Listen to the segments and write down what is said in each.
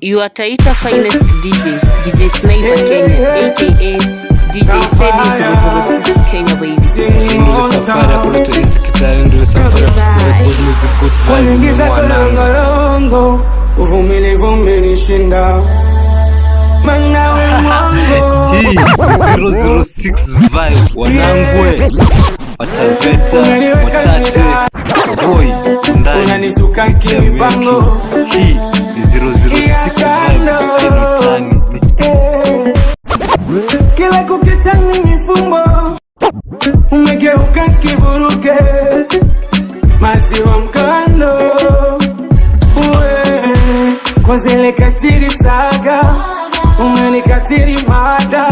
Your Taita finest DJ Sniper Kenya, aka DJ Sedi 006 Kenya baby. Safari kuleta insikitari ndio safari kusikia good music good vibe. Kuingiza kolongo uvumilivu umenishinda. Manawe mwango hii 006 vibe wanangwe. Wataveta, watate, boy, ndani unanisuka kimipango. Hii ni 006 vibe anytime. Kila kukicha ni mifumbo, umegeuka kivuruge, maziwa mkando. Uwe kwa zile kachiri saga, umenikatiri mada.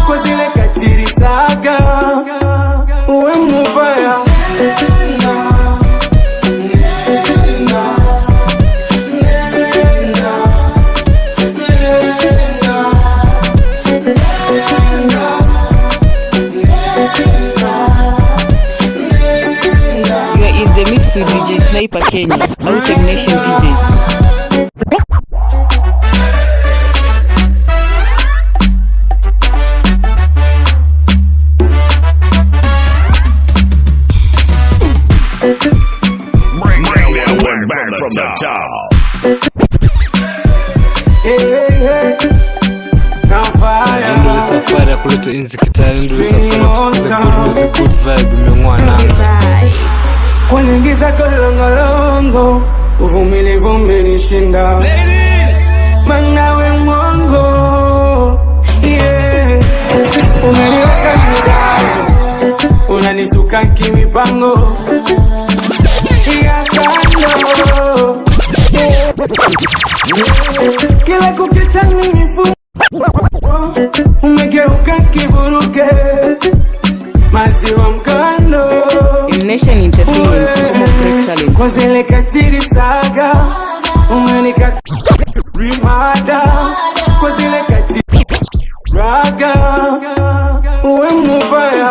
Kwa zile kachiri saga, uwe mubaya. With DJ Sniper Kenya, Outer Nation DJs. Bring that one back from the top. Hey, now fire. Ndio safari kuleta insikitari ndio safari kusikia good music good vibe imengwananga. Kwenye giza kolongolongo, uvumilivu umenishinda. Manawe mwango, yeah. Umeniweka midani, unanisuka kimipango ya kando, yeah. Kila kukicha ni mifumo, umegeuka kivuruge, maziwa mkando. Nation Entertainment, home of great talent. Kwa zile kachiri saga, umenikatiri mada. Kwa zile kachiri raga, uwe mubaya.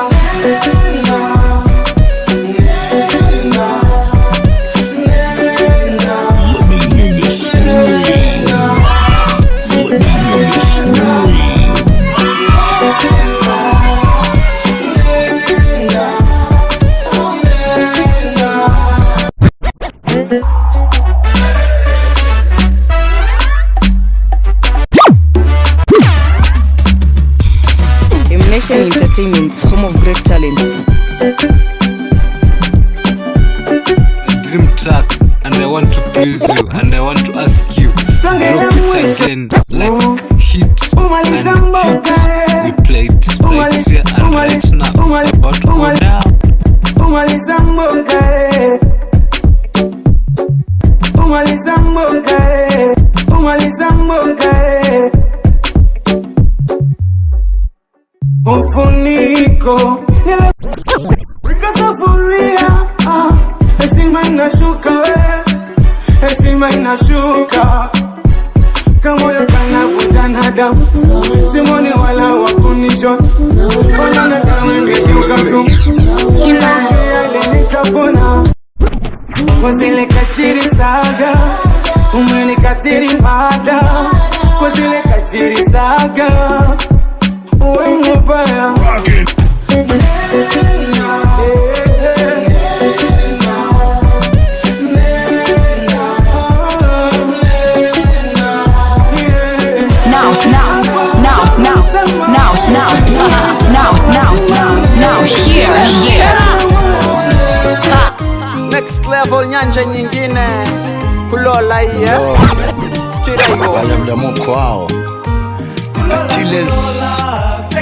Nation Entertainment, home of great talents. Dream track, and I want to please you, and I want to ask you, drop it again, like hit and hit. We played right here and right now. It's about to go down. Ufuniko Wika safuria heshima inashuka heshima inashuka. Kamoyo kanavuja na damu, simoni wala wakunisho. Wanana kamenge kiuka sumu, inafia linitapona. Kwa zile kachiri saga, umenikatiri mada. Kwa zile kachiri saga, uwe mubaya. Next level nyanja nyingine kulola hiye skira hiyo wanyamdamu kwao Chiles.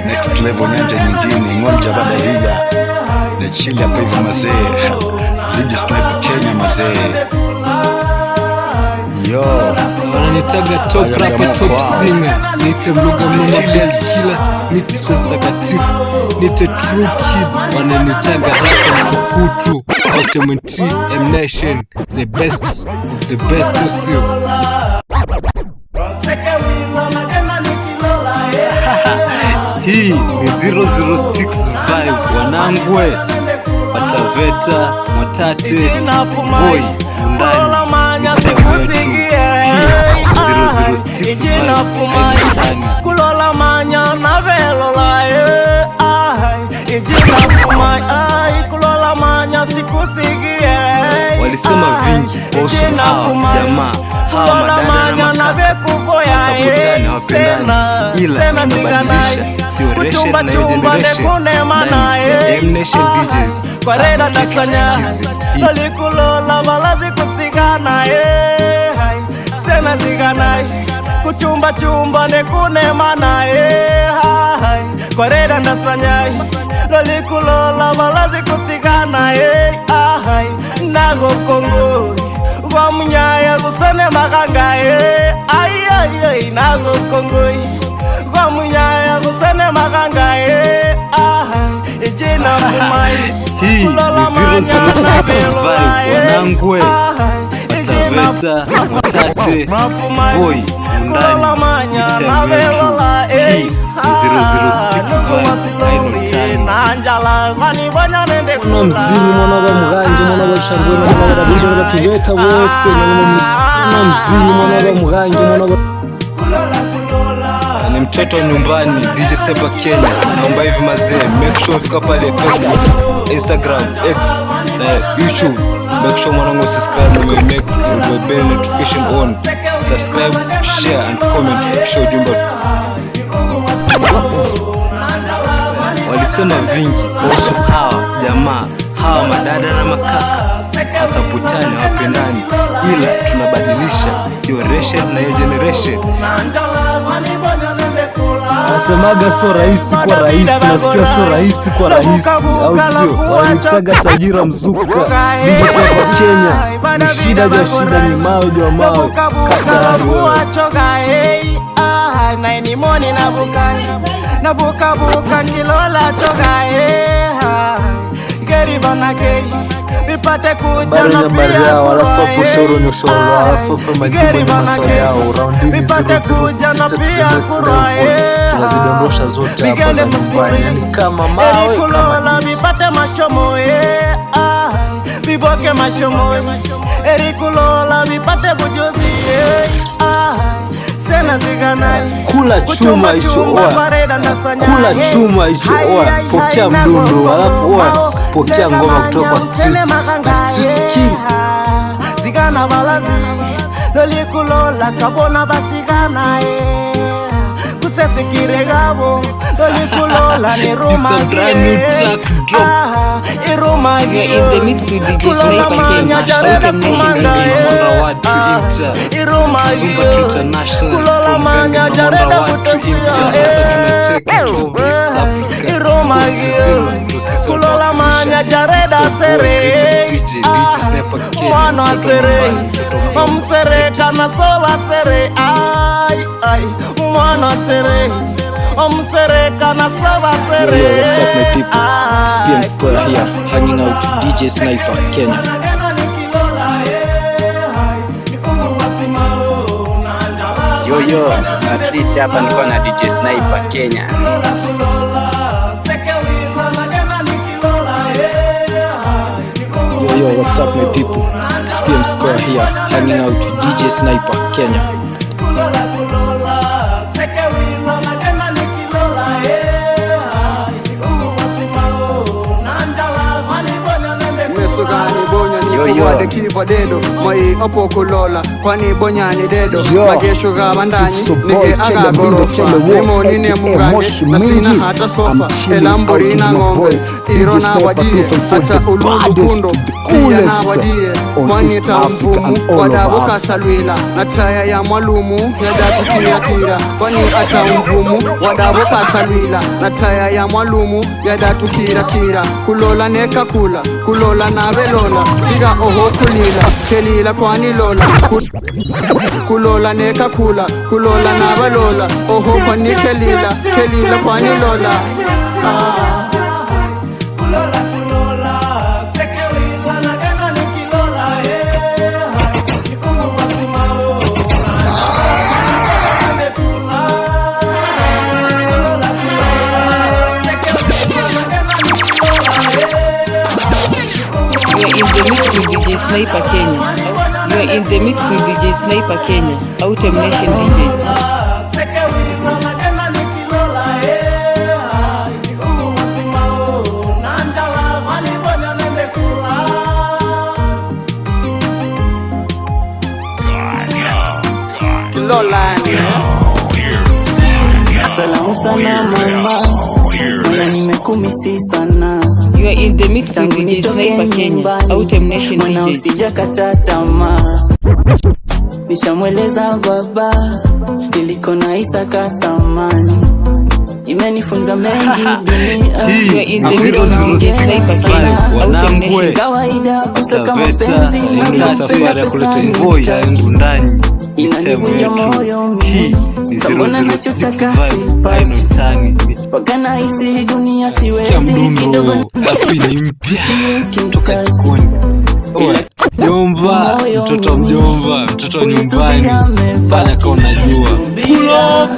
Next level nyanja nyingine ngonja badalija na chile hapa hivi mazee. DJ Sniper Kenya mazee. Yo wananitaga top rapper top singer, nite mluga mluga kila, nite chesta katifu, nite true kid. Wananitaga rapper mtukutu, Ultimate M Nation, the best of the best of you. Hii ni 006 vibe wanangwe. Wataveta, Mwatate, Boy, Ndani, Mtego yetu. Hii 006 mafumai kulola manya na velola ijina fumai kulola manya sikusigie walisema vingi kuhusu hawa jamaa hawa madada na makaka wasaputani hawapendani ila tunabadilisha duration na generation ndani ya M-Nation DJs kwa reda nasanya lolikulola balazi kusigana sena zigana kuchumba chumba nekune mana kwa reda nasanya lolikulola balazi kusigana nago kongo kwa munyaya kusane makanga nago kongo kwa munyaya kusane makanga ijina kumai hii ni 006 wanangwe Mataveta, Matate, Voi, Undani, Itametu. Hii ni 006 Final Time. Mwana mzingi, mwana wa mganji, mwana wa shangwe, mwana wa rabidi, mwana wa Taveta wose, mwana mzingi, mwana wa mganji, mwana wa ni mtoto nyumbani DJ Seba Kenya. Naomba hivi mazee, make sure fika pale Facebook, Instagram, X na YouTube. Make sure mwanangu subscribe na make bell notification on. Subscribe, share and comment. Show jumba. Walisema vingi kuhusu hawa jamaa, hawa madada na makaka hasaputani hawapendani ila tunabadilisha duration na generation. Wasemaga so rahisi kwa rahisi, nasikia so rahisi kwa rahisi, au sio? Wanitaga tajira mzuka DJ Seba Kenya, ni shida ja shida, ni mawe ja mawe, Katari wewe na ni moni na buka kilola choga geri banake vipate kuja na pia walafu kushoro nyoshoro walafu kwa majibu ni maswali yao roundini 006 to the next level. Tunazidondosha zote hapa za nyumbani, yani kama mawe kama vipate mashomo viboke mashomo erikulola vipate bujuzi sena zigana kula chuma hicho kula chuma hicho pokea mdundo alafu pokea ngoma kutoka kwa Street King zigana balazi lolikulola kabona basigana kusesikire gabo lolikulola ni Roma. It's a brand new track drop. Iroma in the mix with DJ Sniper Kenya, M-Nation DJs. Monrawad to Inter, Zumba to International, from Ganga Monrawad to Inter. Sasa tunatake control East Africa. Kulola manya jareda sere DJ Sniper Kenya, mwana sere omsereka na sola sere ay mwana sere omsereka na sola sere. Yo, what's up my people? SPM Square here, hanging out with DJ Sniper Kenya. Yo, Smartrish hapa niko na DJ Sniper Kenya. Yo, what's up my people? SPM Square here, hanging out with DJ Sniper Kenya. Wade kiva dedo mai opo kulola kwani bonyani dedo majesho ga bandanyi nige aga gorofa nimo nine muganje na sina hata sofa elambori na ngombe irona wadie hata ululu kundo kuya na wadie mwanyita mfumu wadabuka salwila na taya ya mwalumu ya datu kira kwani ata mfumu wadabuka salwila na taya ya mwalumu ya datu kira kulola neka kulola na velola siga oho kelila kwani lola kulola neka kulola na balola oho kwani kelila kwani lola Sniper Kenya. You are in the mix with DJ Sniper Kenya, out M-Nation DJs. Salamu sana mama, mwana nimekumisi sana. You are in the mix with DJ Sniper Kenya, Autumn Nation DJs. Mwana usijakata tamaa, nishamweleza baba, niliko na Isaka thamani, imenifunza mengi dunia. You are in the mix with DJ Sniper Kenya, Autumn Nation. Kawaida kusaka mapenzi na safari kuleta voice yangu ndani. Inanivunja moyo mimi, mbona nachotaka sipati, wakana hisi dunia siwezi kidogo ni mpya kutoka jikoni. Mjomba, mtoto mjomba, mtoto nyumbani, fanya kama unajua. Pull up.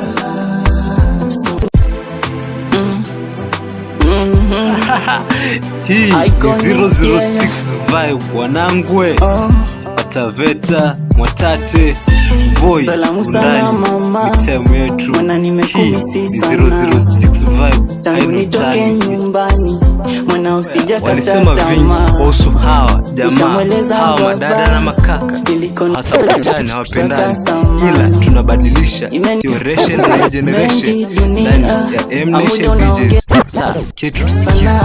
Hii ni 006 vibe wanangwe. Taveta, Mwatate, Voi, salamu sana mama, mwana nimekumisi sana. 006 vibe, tangu nitoke nyumbani, mwana usijakata tamaa. Kuhusu hawa jamaa, hawa madada na makaka, hasa vijana hawapendani, ila tunabadilisha generation na generation ndani ya M-Nation DJs. Sasa kitu sikia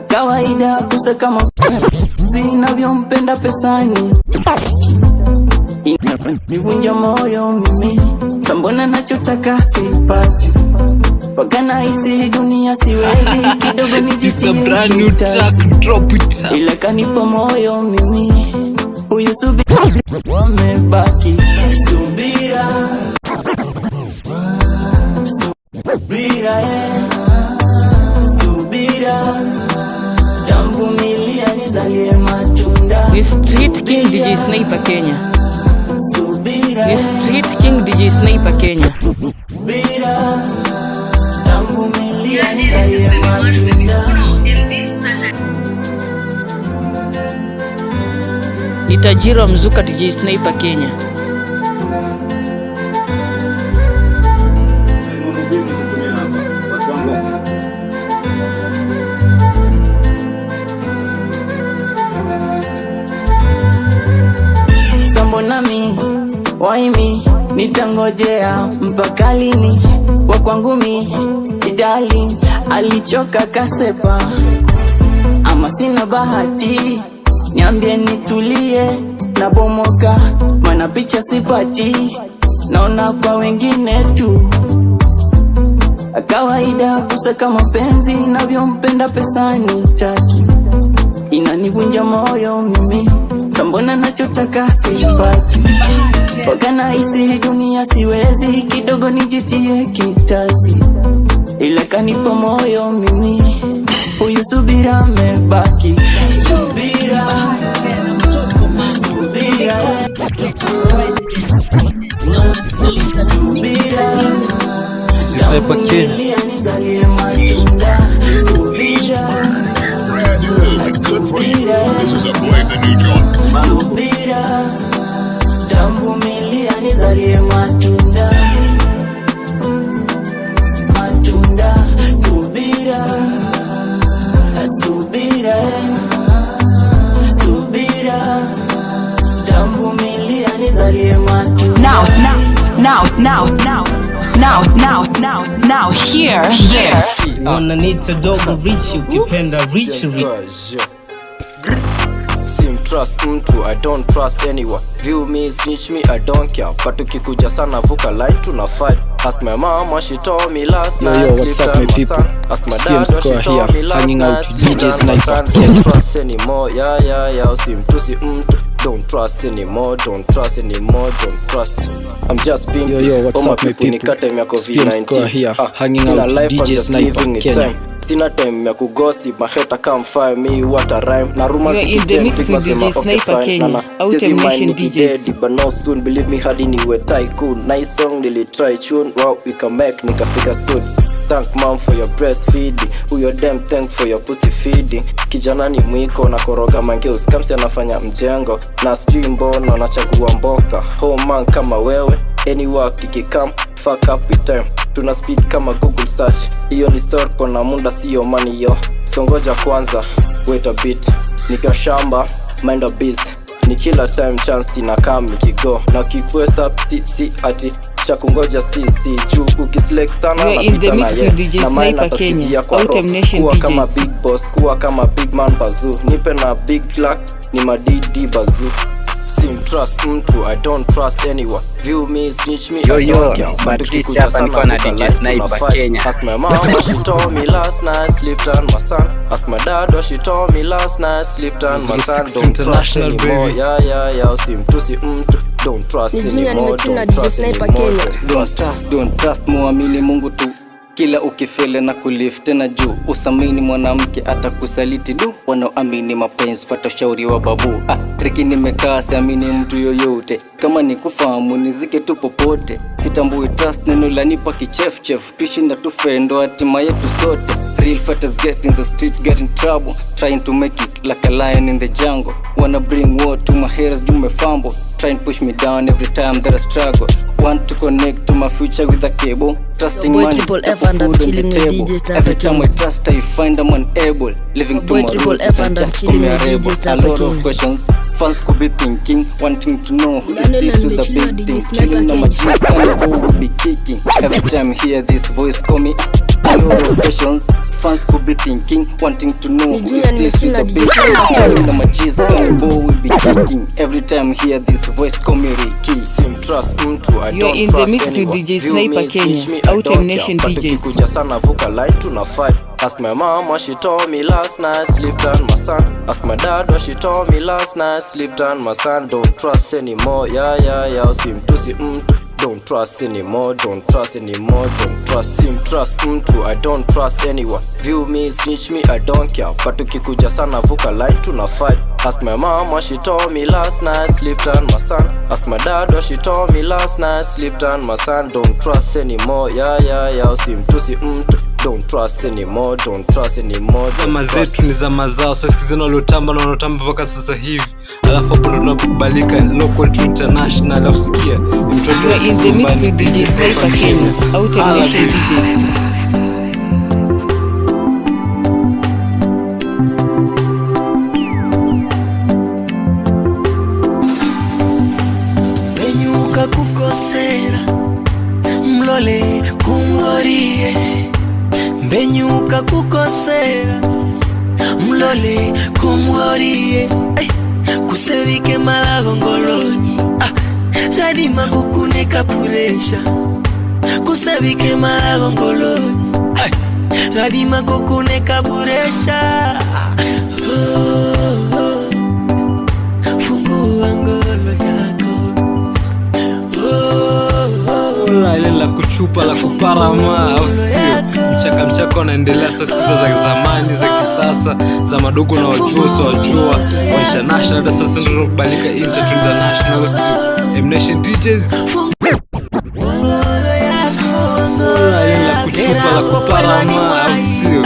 kawaida kusaka mapenzi navyompenda pesani, nivunja moyo mimi, sambona nachotaka sipati, wakana hisi dunia siwezi kidogo nijitie kitasi, ila kanipa moyo mimi, huyu subira wamebaki. Subira, subira, subira, tambumilia nizalie matunda. Ni Street King DJ Sniper Kenya. Subira, ni Street King DJ Sniper Kenya. subira, tambumilia nizalie matunda. Ni tajiri wa mzuka DJ Sniper Kenya. Sambonami, waimi, nitangojea mpaka lini? Wa kwangu mi, idali, alichoka kasepa, ama sina bahati, niambie nitulie, na bomoka, mana picha sipati, naona kwa wengine tu. Kawaida kusaka mapenzi navyompenda pesani taki, inanivunja moyo mimi, sambona nachotaka sipati, wakana hisi dunia siwezi kidogo nijitie kitasi, ila kanipa moyo mimi, huyu subira mebaki. Subira, subira, subira, tambumilia nizalie matunda. Subira, subira, subira, tambumilia nizalie matunda. Matunda, subira, subira, subira, tambumilia nizalie matunda. Now, here. Wananiita dogo rich, ukipenda rich. Trust mtu, I don't trust anyone. View me, snitch me, I don't care. But ukikuja sana vuka line tuna fight. Ask my mama, she told me last night. What's up my people? Ask my dad, she told me last hanging out night. with DJ Sniper. Can't trust anymore, yeah. Usimtusi mtu. Don't trust anymore, don't trust anymore, don't trust. I'm just being what's up my people? Nikate miako V19 here, hanging out with DJ Sniper Kenya. Sina time ya kugossip, maheta come fire me, what a rhyme. Na rumors you are in the mix with DJ Sniper Kenya, Autumn Nation DJs. But no soon, believe me, hadi niwe tycoon. Nice song, nili try tune, wow, we can make, nikafika studio. Thank mom for your breastfeeding, huyo dem thank for your pussy feeding. Kijana ni mwiko na koroga mangeus, kamsi anafanya mjengo. Na sijui mbona nachagua mboka, home man kama wewe. Any work ikikam, fuck up with time. Tuna speed kama Google search. Hiyo ni story kona munda siyo money yo. Songoja kwanza, wait a bit. Nika shamba, mind a biz. Ni kila time chance inakaa nikigo. Na kikwesa si ati cha kungoja si juu ukiselect sana na in the mix with DJ Sniper Kenya. Autumn Nation kuwa DJs. Kama big boss, kuwa kama big man bazoo. Nipe na big luck, ni madidi bazoo. Sim trust mtu, I don't trust anyone. View me, snitch me, Yo, I don't care. Smartisi hapa niko na DJ Sniper Kenya. Ask my mom what she told me last night, slept on my son. Ask my dad what she told me last night, slept on my son. Don't trust anymore, yeah, sim tu si mtu. Don't trust anymore, don't trust anymore. Don't trust, muamini Mungu tu. Kila ukifele na kulift tena juu. Usamini mwanamke atakusaliti du. Wanaoamini mapenzi fata ushauri wa babu. Triki nimekaa siamini mtu yoyote. Kama ni kufahamu nizike tu popote. Sitambui trust neno lanipa kichef. Tushinda tufendo hatima yetu sote. Real fighters get in the street, get in trouble. Trying to make it like a lion in the jungle. Wanna bring war to my haters, do me fumble. Trying to push me down every time that I struggle. Want to connect to my future with a cable. Trusting money, F and I'm chilling with DJ Sniper every time I trust I find I'm unable. Living to my roots, F and I'm chilling with DJ a Sniper lot of Kenya. questions. Fans could be thinking, wanting to know who is this with the big thing. Killing on my jeans, and who will be kicking. Every time I hear this voice call me. A lot of questions. Fans could be thinking, wanting to know who is this with the big thing. Killing on my jeans, and who will be kicking. Every time I hear this voice call me Ricky. Sim trust mtu, I You're don't in trust the mix with anyone. DJ View Sniper me, Kenya. snitch me, I Autumn don't Nation care. But DJs. ukikuja sana vuka line tuna fight. Ask my mom what she told me last night, slept on my son. Ask my dad what she told me last night, slept on my son. Don't trust anymore, yeah, sim tu si mtu. Don't trust anymore, don't trust anymore, don't trust. Sim trust mtu, I don't trust anyone. View me, snitch me, I don't care. But ukikuja sana vuka line tuna fight. Ask my mom what she told me last night, slept on my son. Ask my dad what she told me last night, slept on my son. Don't trust anymore, yeah, sim tu si mtu. Don't trust anymore, don't trust anymore. Zama zetu ni zama zao. Sasa sikizana waliotamba na wanaotamba mpaka sasa hivi. Alafu hapo ndo tunakubalika local to international. Alafu sikia mtoto You're in the mix with DJ Sniper Kenya. Autumn Nation DJs. Menyuka kukosera mlole kumgorie. Mbenyuka kukosera mlole kumgorie. Kusebike malago ngolonyi. Gadima kukuneka puresha. Kusebike malago ngolonyi. Gadima kukuneka puresha. Fungua ngolo yako. ile la kuchupa la kuparama au sio? Mchaka unaendelea sasa. Sikiza za zamani za kisasa za madogo na wajua wa international. Hata sasa ndio tunakubalika international au sio? Nation DJs ile la kuchupa la kuparama au sio?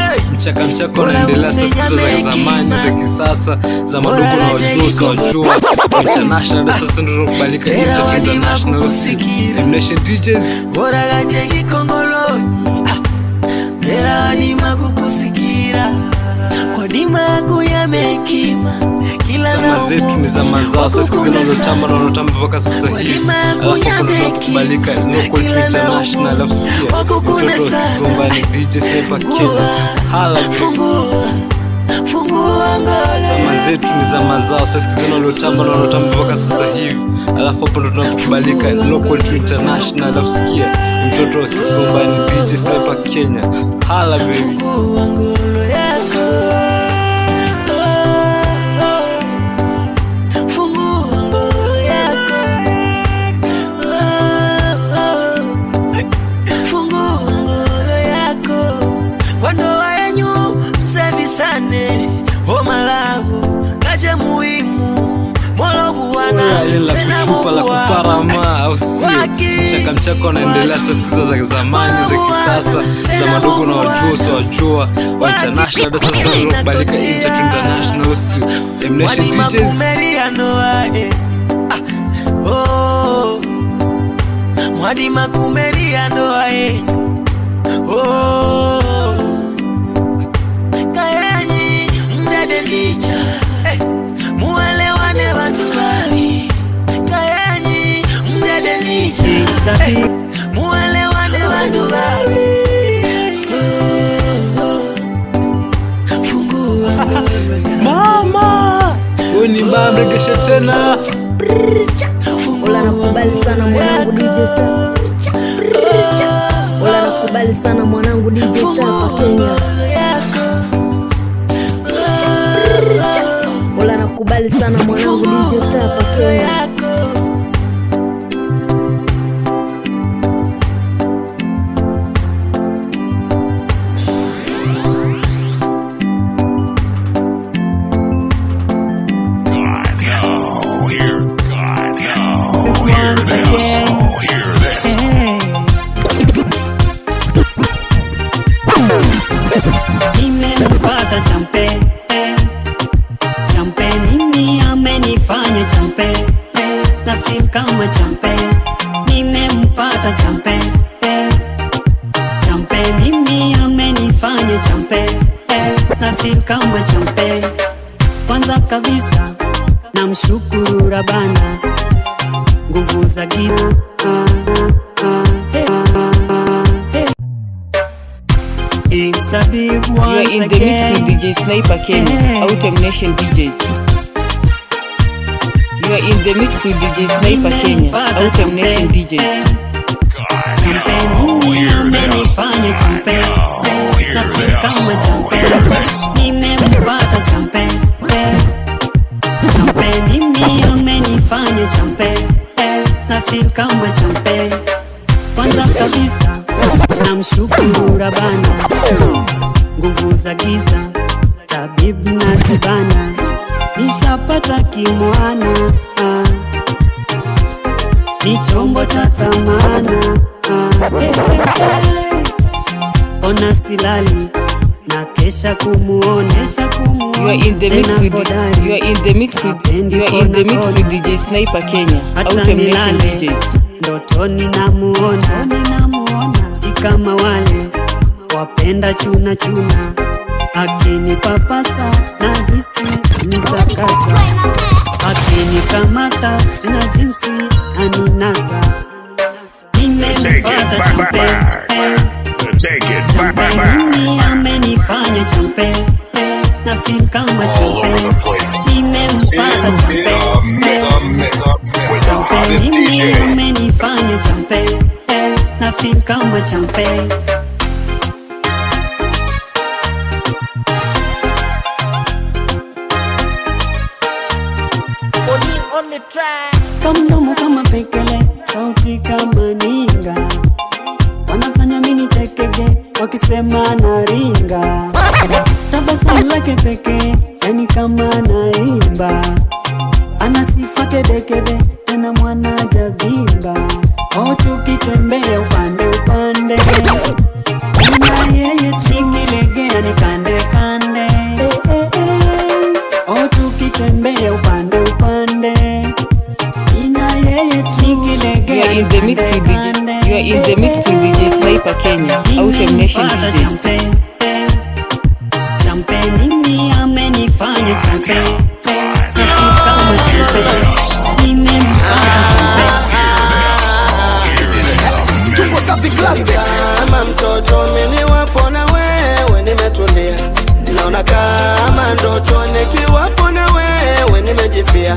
Mchaka unaendelea sasa. Sikiza za zamani za kisasa za madogo na wajua wa international. Hata sasa ndio tunakubalika international au sio? Nation DJs bora ganje gikongolonyi. Mera anima kukusikira. Kwa dima kuyamekima. Zama zetu ni zama zao. Sasa sikizana waliotamba na wanaotamba mpaka sasa hivi. Alafu hapo ndo tunakubalika local to international. Alafu sikia mtoto wa Kizumba ni DJ Sniper Kenya. Hala zama zetu ni zama zao. Sasa sikizana waliotamba na wanaotamba mpaka sasa hivi. Alafu hapo ndo tunakubalika local to international. Alafu sikia mtoto wa Kizumba ni DJ Sniper Kenya. Hala baby. Ile la kuchupa la kuparama au sio? Mchaka unaendelea sasa. Sikiza za zamani za kisasa za madogo na wajua wa international. Hata sasa ndio tunakubalika international au sio? Nation DJs Madima kumelia ndoa yenu. Oh, kayanyi mdede licha muelewane watu wawi. Kayanyi mdede licha muelewane watu wawi. Mama Uni mbambe kesha tena. Ola nakubali sana mwanangu DJ Star. Ola nakubali sana mwanangu DJ Star pa Kenya. Ola nakubali sana mwanangu DJ Star pa Kenya. Nimempata champe, champe mimi amenifanya champe, na feel kama champe. Nimempata champe, champe mimi amenifanya champe, na feel kama champe. Kwanza kabisa namshukuru Rabana, nguvu za giza. You are in the mix with DJ Sniper Kenya, Autumn Nation DJs. You are in the mix with DJ Sniper Kenya, Autumn Nation DJs. Amenifanya champe, na feel kama champe. Nimempata champe, champe mimi amenifanya champe, na feel kama champe. Kwanza kabisa namshukuru Rabana, nguvu za giza, tabibu na zibana. Nishapata kimwana, ni chombo cha thamana. Ona silali na kesha kumuonesha. You are in the mix with DJ Sniper Kenya, Autumn Nation DJs. Ndotoni namuona, si kama wale wapenda chuna chuna. Akini papasa na hisi nitakasa, akini kamata sina jinsi aninasa. Nimempata champe, champe mimi amenifanya champe, na feel kama champe. Nimempata champe, champe mimi amenifanya champe, na feel kama champe. Kamdomo kama pekele, sauti kama ninga, wanafanya mini chekege wakisema naringa. Tabasamu lake pekee, yani kama naimba. Ana sifa kedekede, tena mwana javimba. Tukitembea upande upande, ina yeye tukilegea ni kande kande. Tukitembea upande upande, ina yeye tukilegea. You are in the mix with DJ Sniper Kenya, Autumn Nation DJs. Champe mimi amenifanya champe, kama champe. Kama mtoto mimi wapo na wewe nimetulia, naona kama ndoto nikiwapo na wewe nimejifia.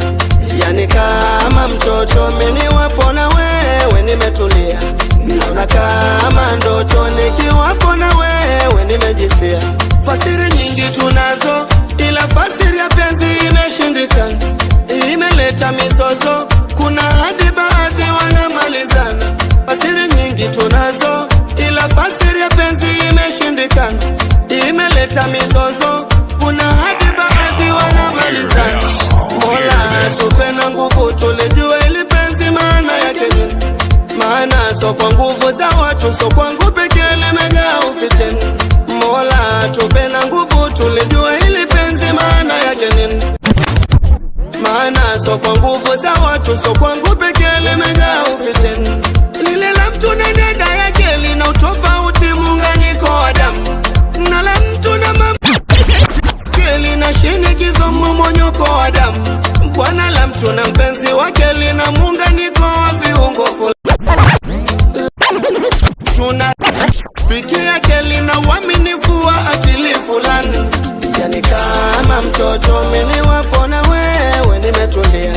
Yani kama mtoto mimi wapo na wewe nimetulia, naona kama ndoto nikiwapo na wewe nimejifia. Fasiri nyingi tunazo, ila fasiri ya penzi imeshindikana, imeleta mizozo. Kuna hadi baadhi wanamalizana. Fasiri nyingi tunazo, ila fasiri ya penzi imeshindikana, imeleta mizozo. Kuna hadi baadhi wanamalizana. Mola tupe na nguvu tulijue ili penzi maana yake nini. Maana so kwa nguvu za watu, so kwa nguvu pekee limejaa ufitini. Mola tupe na nguvu tulijue ili penzi maana yake nini. Maana so kwa nguvu za watu, so kwa nguvu pekee limejaa ufitini. Lile la tuna mpenzi wake lina muunganiko wa viungo tuna fiki yake lina uaminifu wa akili fulani. Yani kama mtoto niwapo na wewe nimetulia,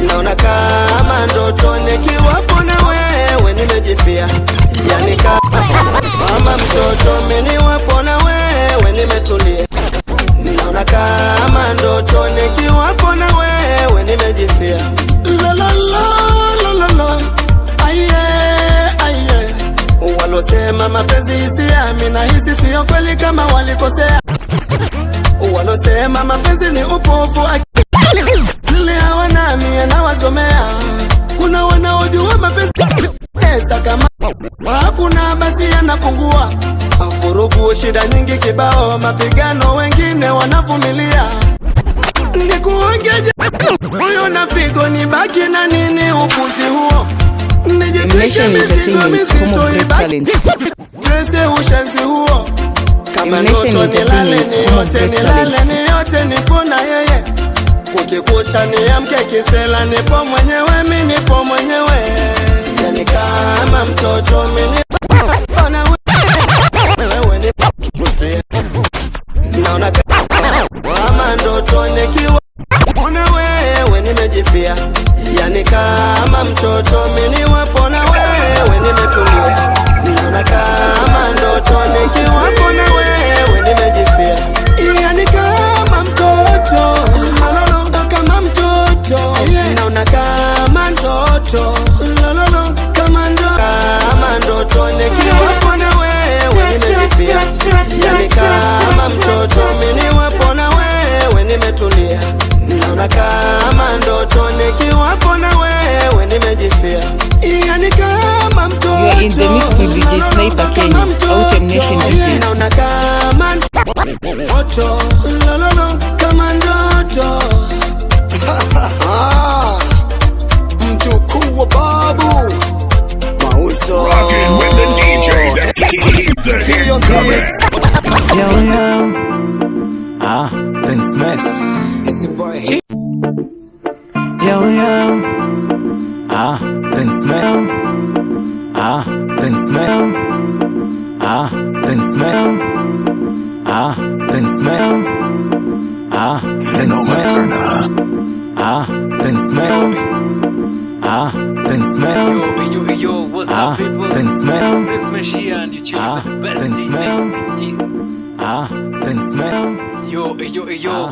naona kama ndoto nikiwapo na wewe nimejifia. Yani kama mtoto niwapo na wewe nimetulia, naona kama ndoto nikiwapo na wewe nimejifia. La la la la la, aye aye. Walosema mapenzi hisia, mimi nahisi sio kweli kama walikosea. Walosema mapenzi ni upofu akili hawana mie na wasomea. Kuna wanaojua mapenzi pesa kama hakuna basi yanapungua. Furugu shida nyingi kibao, mapigano wengine wanavumilia. Nikuongeje huyo na figo nibaki na nini upuzi huo? Nijitwishe mizigo mizito ibaki Jese ushenzi huo. Kama ndoto nilale ni yote nipo na yeye. Ukikucha niamke kisela nipo mwenyewe mi nipo mwenyewe. Yani kama mtoto mini na wewe ni naona kama ndoto nikiwa na wewe nimejifia. Yani kama mtoto mini wapo na wewe nimetulia. Naona kama ndoto nikiwa na wewe nimejifia. Yani kama mtoto lololo kama mtoto. Naona kama ndoto lololo kama ndoto nikiwa na wewe nimejifia. Yani kama mtoto mini wapo na wewe nimetulia. Naona kama ndoto nikiwa na wewe nimejifia. Yani kama mtoto. You are in the mix with DJ Sniper Kenya, Autumn Nation DJs. Naona kama ndoto lololo kama ndoto. Mjukuu wa babu Mauzo. Rockin' with the DJ that keeps the hit coming. Then smash. It's the boy. Then smell. Then smell. Then smell. Then smell. Then smell. Then smell. Then smell. Yo, what's up, people? Then smell. It's Prince here and you chilling with the best DJs. Then smell. Yo,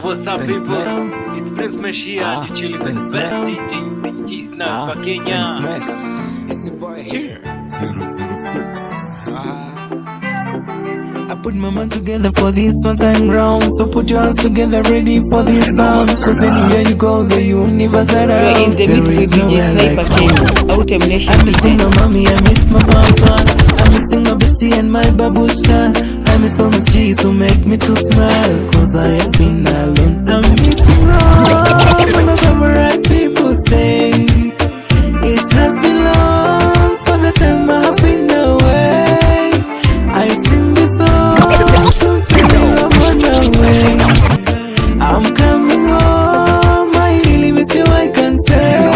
what's up, people? It's Prince here and you chilling with the best DJ Sniper Kenya. It's the boy here. 006. I put my mind together for this one time round. So put your hands together ready for this sound. Cause anywhere you go, the universe around. You're in the mix with DJ Sniper Kenya, Autumn Nation DJs. I'm missing my mommy, I miss my papa. I'm missing my bestie and my babushka. I miss all my cheese who make me to smile. Cause I have been alone. I'm missing all my favorite people stay. It has been long for the time I have been away. I sing this song to tell you I'm on my way. I'm coming home, I really miss you, I can say.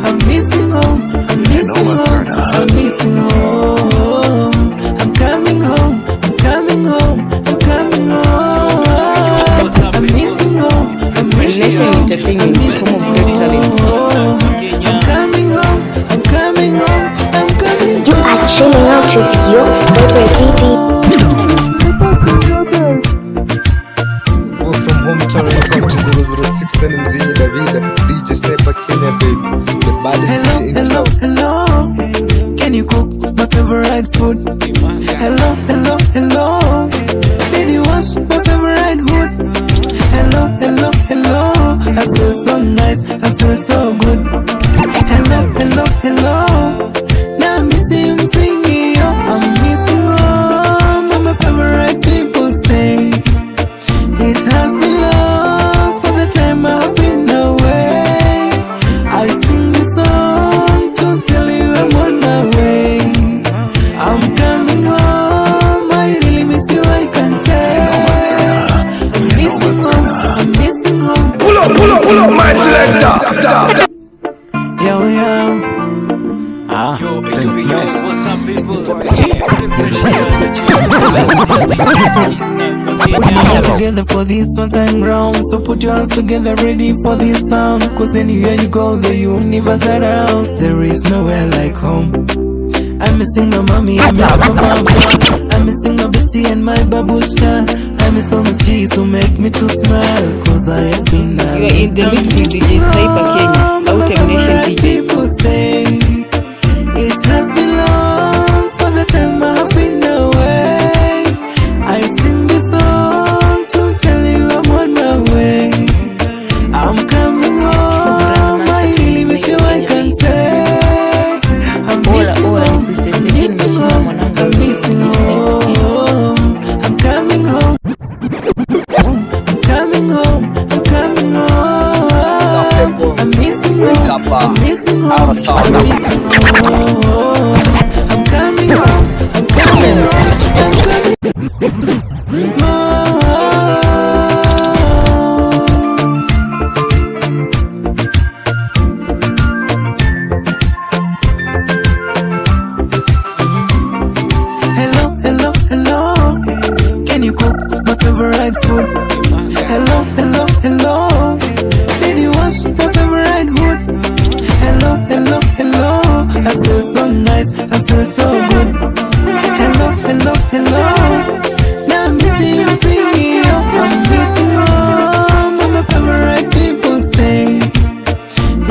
I'm missing home, I'm missing home, I'm missing home. I'm coming home, I'm coming home, I'm coming home. I'm missing home, I'm missing Nation home. Entertainment is home of great talents. I'm coming home, I'm coming home, I'm coming home. You are chilling out with your favorite DJ. Go from hometown welcome to 006 and Mzinyi Davida, DJ Sniper Kenya, baby. The baddest DJ in town. Hello, can you cook my favorite food? Hello, did you wash my favorite hood? Hello, I feel so nice, I feel so good. Hello, now I'm missing singing, I'm missing all my favorite people stay. It has been long for the time I've been away. I sing this song to tell you I'm on my way. I'm coming home. Together for this one time round, so put your hands together ready for this sound, cause anywhere you go the universe around, there is nowhere like home. I'm missing my mommy, I miss my papa, I'm missing my bestie and my babushka, I miss all my G's who make me to smile, cause I have been You are in the mix with DJ Sniper Kenya, Out Nation DJs. It has been long for the time I have been away. I sing this song to tell you I'm on my way. I'm coming home, I really miss you, I can say. I'm missing home, I'm missing home. I'm coming home, I'm coming home, I'm coming home. I'm missing home, I'm missing home, I'm missing home. I'm coming home, I'm coming home, I'm coming home. Hello, hello, hello. Can you cook my favorite food? Hello, hello, hello. Did you wash my favorite hood? Hello, hello, hello. I feel so nice, I feel so good. Hello, hello, hello. Now I'm missing you, I'm missing home, where my favorite people stay.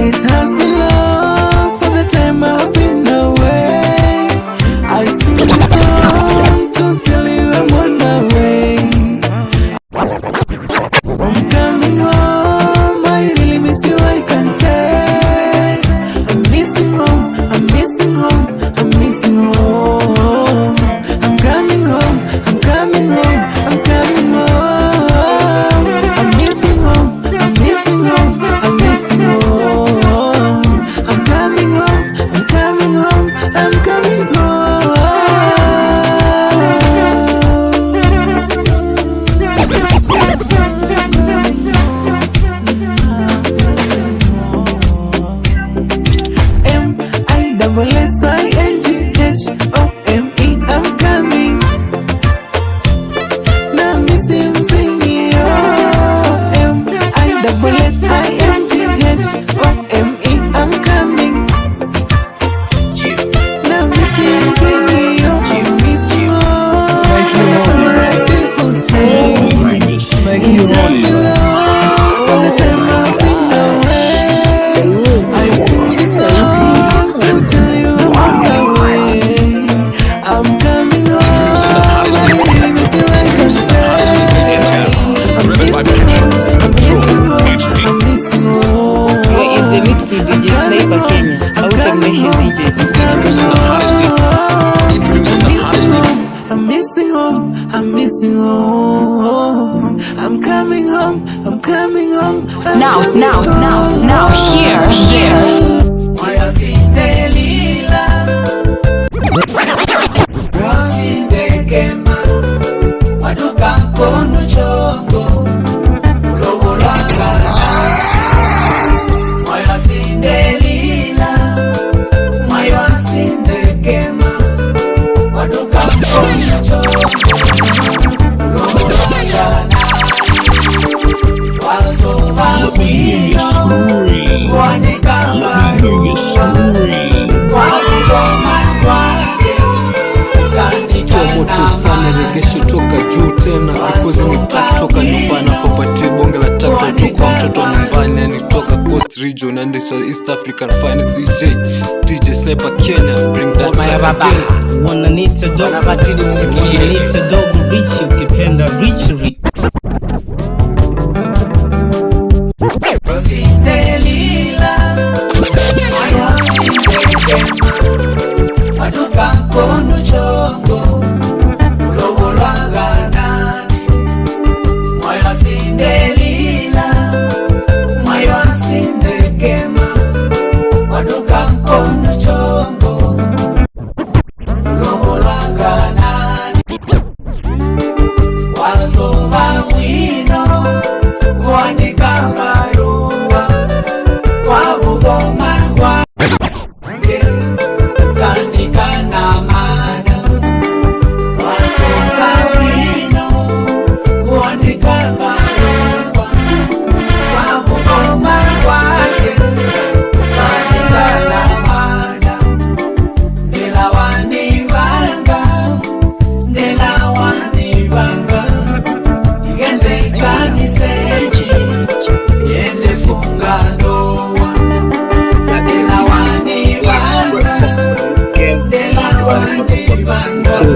It has been long for the time I've been away. I sing this song to tell you I'm on my way. I'm coming home, I really miss you, I can say. I'm missing home, I'm missing home, I'm missing home. I'm coming home, I'm coming home, I'm coming home. I'm missing home, I'm missing home, I'm missing home. I'm coming home, I'm coming home, I'm coming home. M-I-S-S-I-N-G-H-O-M-E, I'm coming. Now missing you. M-I-S-S-I-N-G-H-O-M-E, I'm coming. Now missing you. I'm missing all right people stay. It has been long for the time I've been away. I sing this song to tell you I'm on my way. I'm coming home, I really miss you, I can say. I'm missing home, I'm missing home, I'm missing home. You are in the mix with DJ Sniper Kenya, Out Nation DJs. I'm missing home, I'm missing home. I'm coming home, I'm coming home. Now, here. Let me hear you scream. Let me hear you scream. Moto sana regesho toka juu tena because ni track toka nyumbani afopatie bonge la track kutoka mtoto wa nyumbani yani toka Coast Region and East African finest DJ Sniper Kenya, bring that time again. Wananiita dogo rich ukipenda rich. So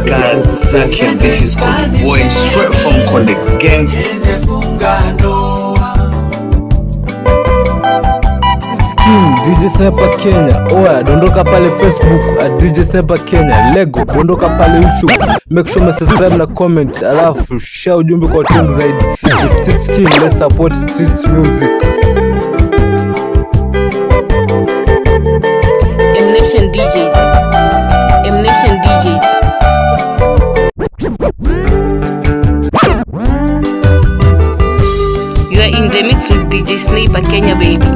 Kazaki, and this is Konde Boy, straight from Konde Gang. Team DJ Sniper Kenya. Oya, dondoka pale Facebook at DJ Sniper Kenya. Lego, dondoka pale YouTube. Make sure subscribe na comment. Alafu share ujumbe kwa watu zaidi. Street King, let's support street music. M-Nation DJs. M-Nation DJs. You are in the mix with DJ Sniper Kenya, baby.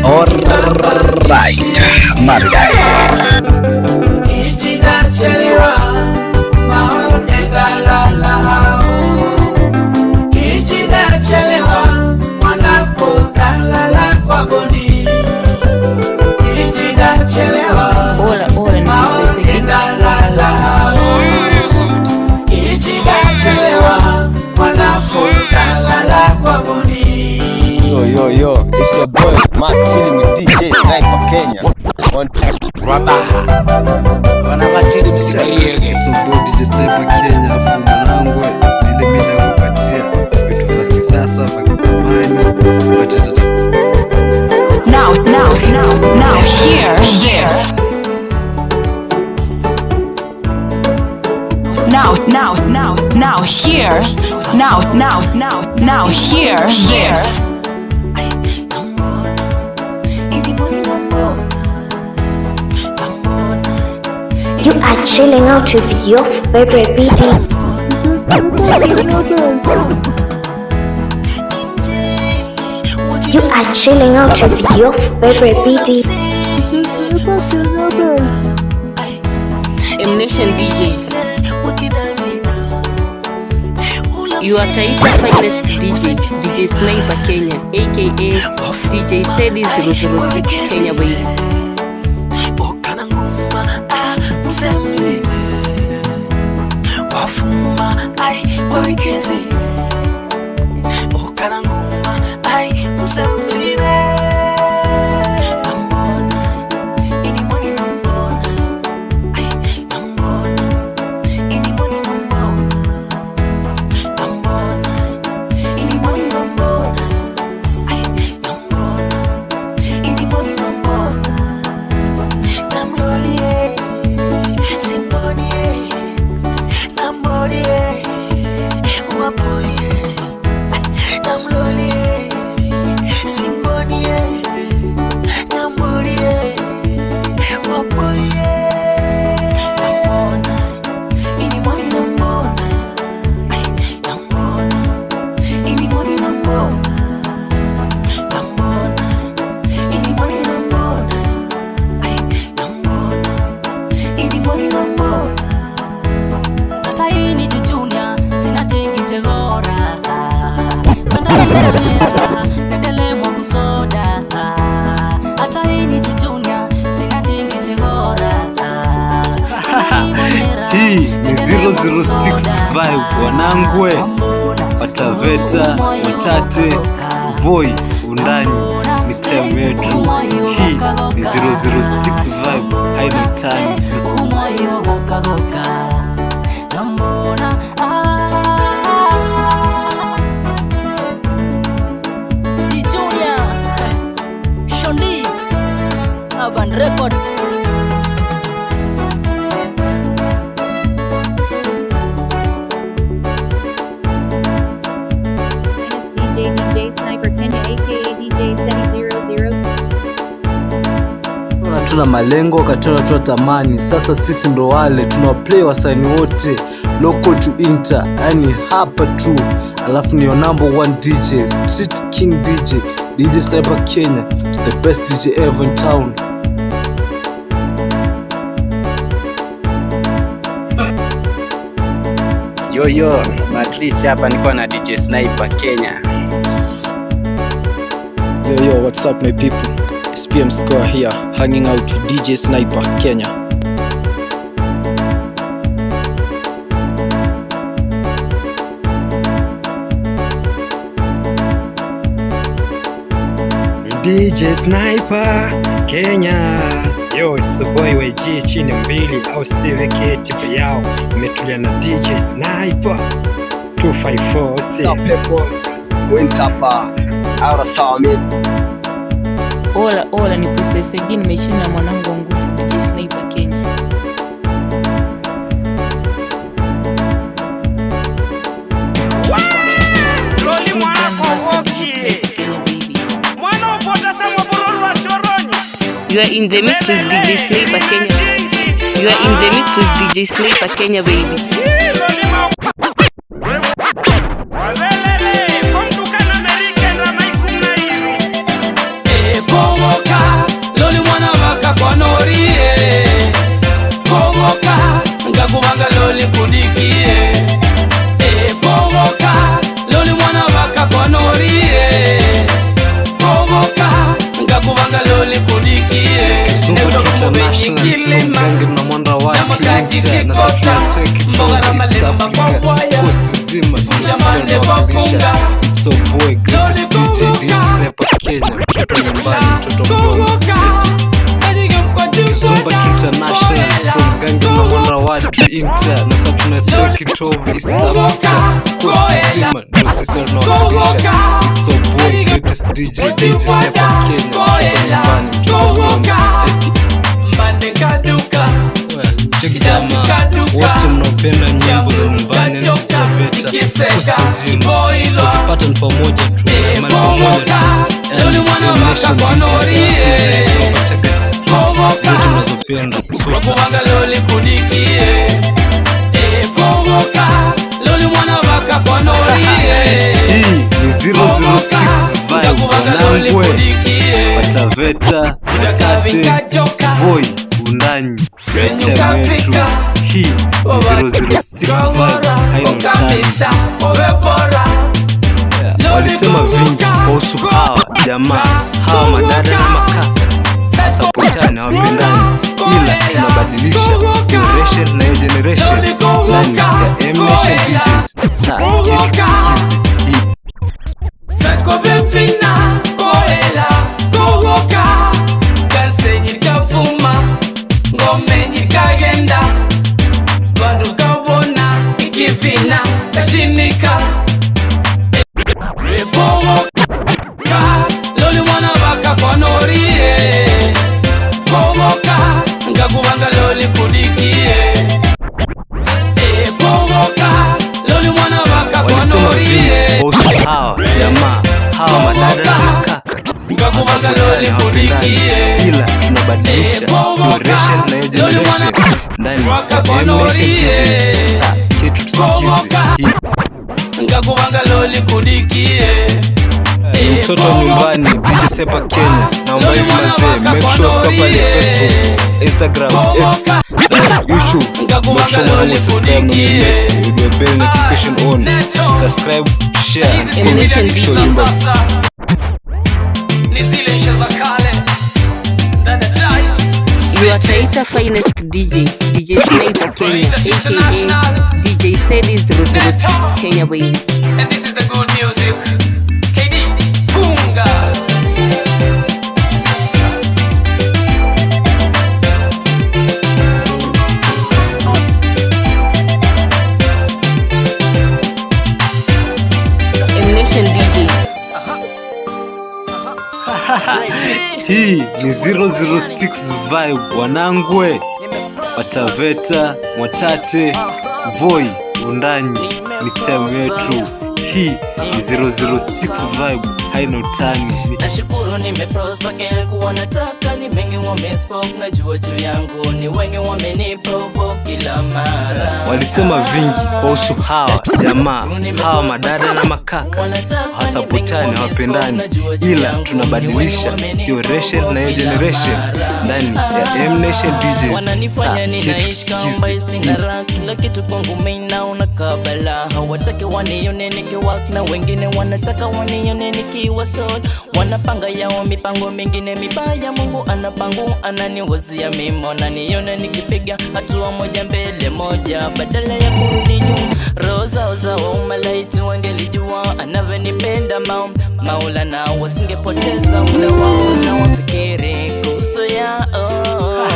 Alright, Maridai. Yo, it's your boy Mark chilling with DJ Sniper Kenya. On Rabaha. Wanamatili msikiliege. So boy DJ Sniper Kenya afu mwanangu ile mimi nakupatia vitu vya kisasa vya zamani. Now, here. Now, here. You are chilling out with your favorite BD. You are chilling out with your favorite BD. M-Nation DJs. You are Taita finest DJ, DJ Sniper Kenya, aka DJ Sedi 006 Kenya, baby. Hii ni 006 vibe wanangwe, Wataveta, Watate, Voi, Undani, ni time yetu. Hii ni 006 vibe, haina time. Urban Records. DJ Sniper Kenya aka DJ Sedi 00. Tuna malengo katuna tamani. Sasa sisi ndo wale tunawaplay wasanii wote local to inter, yani hapa tu alafu ni your number one DJ, Street King DJ, DJ Sniper Kenya, the best DJ ever in town. Yo, Smartrish hapa niko na DJ Sniper Kenya. Yo, what's up my people? It's PM Score here, hanging out with DJ Sniper Kenya. DJ Sniper Kenya. Yo, it's a boy YG chini mbili au siweke tipu yao. Imetulia na DJ Sniper 254 si. Stop people. Wintapa. Aura Sawami. Ola ni Princess again, nimeshinda mwanangu wa nguvu DJ Sniper Kenya. Loli mwanako wokie. Mwana upota sama bururu wa choronyi. You are in the mix with DJ Sniper Kenya. You are in the mix with DJ Sniper Kenya, baby. Loli mwana waka kwa norie. Kowoka ngakubanga loli kudikie. Kowoka loli mwana waka kwa norie. Kowoka ngakubanga loli kudikie. Super International from Gangi na mwanda watu nje na sasa tunateki kwa East Africa Coast zima tunasonga. It's so boy greatest DJ Sniper Kenya, mtoto nyumbani, mtoto mdogo. Super International from Gangi na mwanda watu nje na sasa tunateki kwa East Africa Coast zima ndio sisi tunawakilisha. It's so boy greatest DJ Sniper Kenya, mtoto nyumbani, mtoto mdogo. Cheki jamaa wote mnaopenda nyimbo za nyumbani na Taveta kusazima usipata ni pamoja tu, mali pamoja tu. Loli mwana waka kwa norie. Zote mnazopenda Kowoka loli kudikie. Kowoka loli mwana waka kwa norie. Hii ni 006 vibe wanangwe Wataveta, Watate, Voi, Undanyi, Metem wetu. Hii ni 006 vibe, haina mtani. Walisema vingi kuhusu hawa jamaa, hawa madada na makaka sapotani hawapendani, ila tunabadilisha generation na hiyo generation ndani ya M-Nation DJs. Saa yetu tusikize hii. Sako befina koela kowoka kanse nyirikafuma ngome nyirikagenda bandu kabona ikifina kashinika. Kowoka loli mwana waka kwa norie. Kowoka ngakubanga loli kudikie. Kowoka loli mwana waka kwa norie. Hawa jamaa, hawa madada na makaka sapotani hawapendani, ila tunabadilisha generation na hiyo generation ndani ya M-Nation DJs. Saa yetu tusikize hii. Ngakubanga loli kudikie. Mtoto nyumbani DJ Sniper Kenya, naomba hivi mazee, make sure fika pale Facebook, Instagram, X, YouTube, make sure mwana subscribe na video bell notification on, subscribe, share, M-Nation DJs. You are Taita finest DJ Sniper Kenya, aka DJ Sedis 006 Kenya, baby. And this is the good music. KD Funga. M-Nation DJs. Hii ni 006 vibe wanangwe Wataveta, Mwatate, Voi, Undanyi, Metem wetu. Hii ni 006 vibe, haina utani. Nashukuru nimeprosper kile kuwa nataka, ni mengi wamespoke, najua juu yangu ni wengi wameniprovoke kila mara. Walisema vingi kuhusu hawa jamaa, hawa madada na makaka, hasapotani hawapendani, ila tunabadilisha hiyo generation na hiyo generation ndani ya M-Nation DJs. Wananifanya ninaishamba isingara, kila kitu kwangu meinaona kabala. Hawataki wanione nikiwak na wengine wanataka wanione nikiwa soul. Wanapanga yao mipango mingine mibaya, Mungu anapangu ananiwazia mimi, wananiona nikipiga hatua moja mbele moja badala ya kurudi nyuma. Roza zao malaiti wangelijua anavyonipenda Maulana, wasingepoteza muda wao na wafikiri kuhusu yao.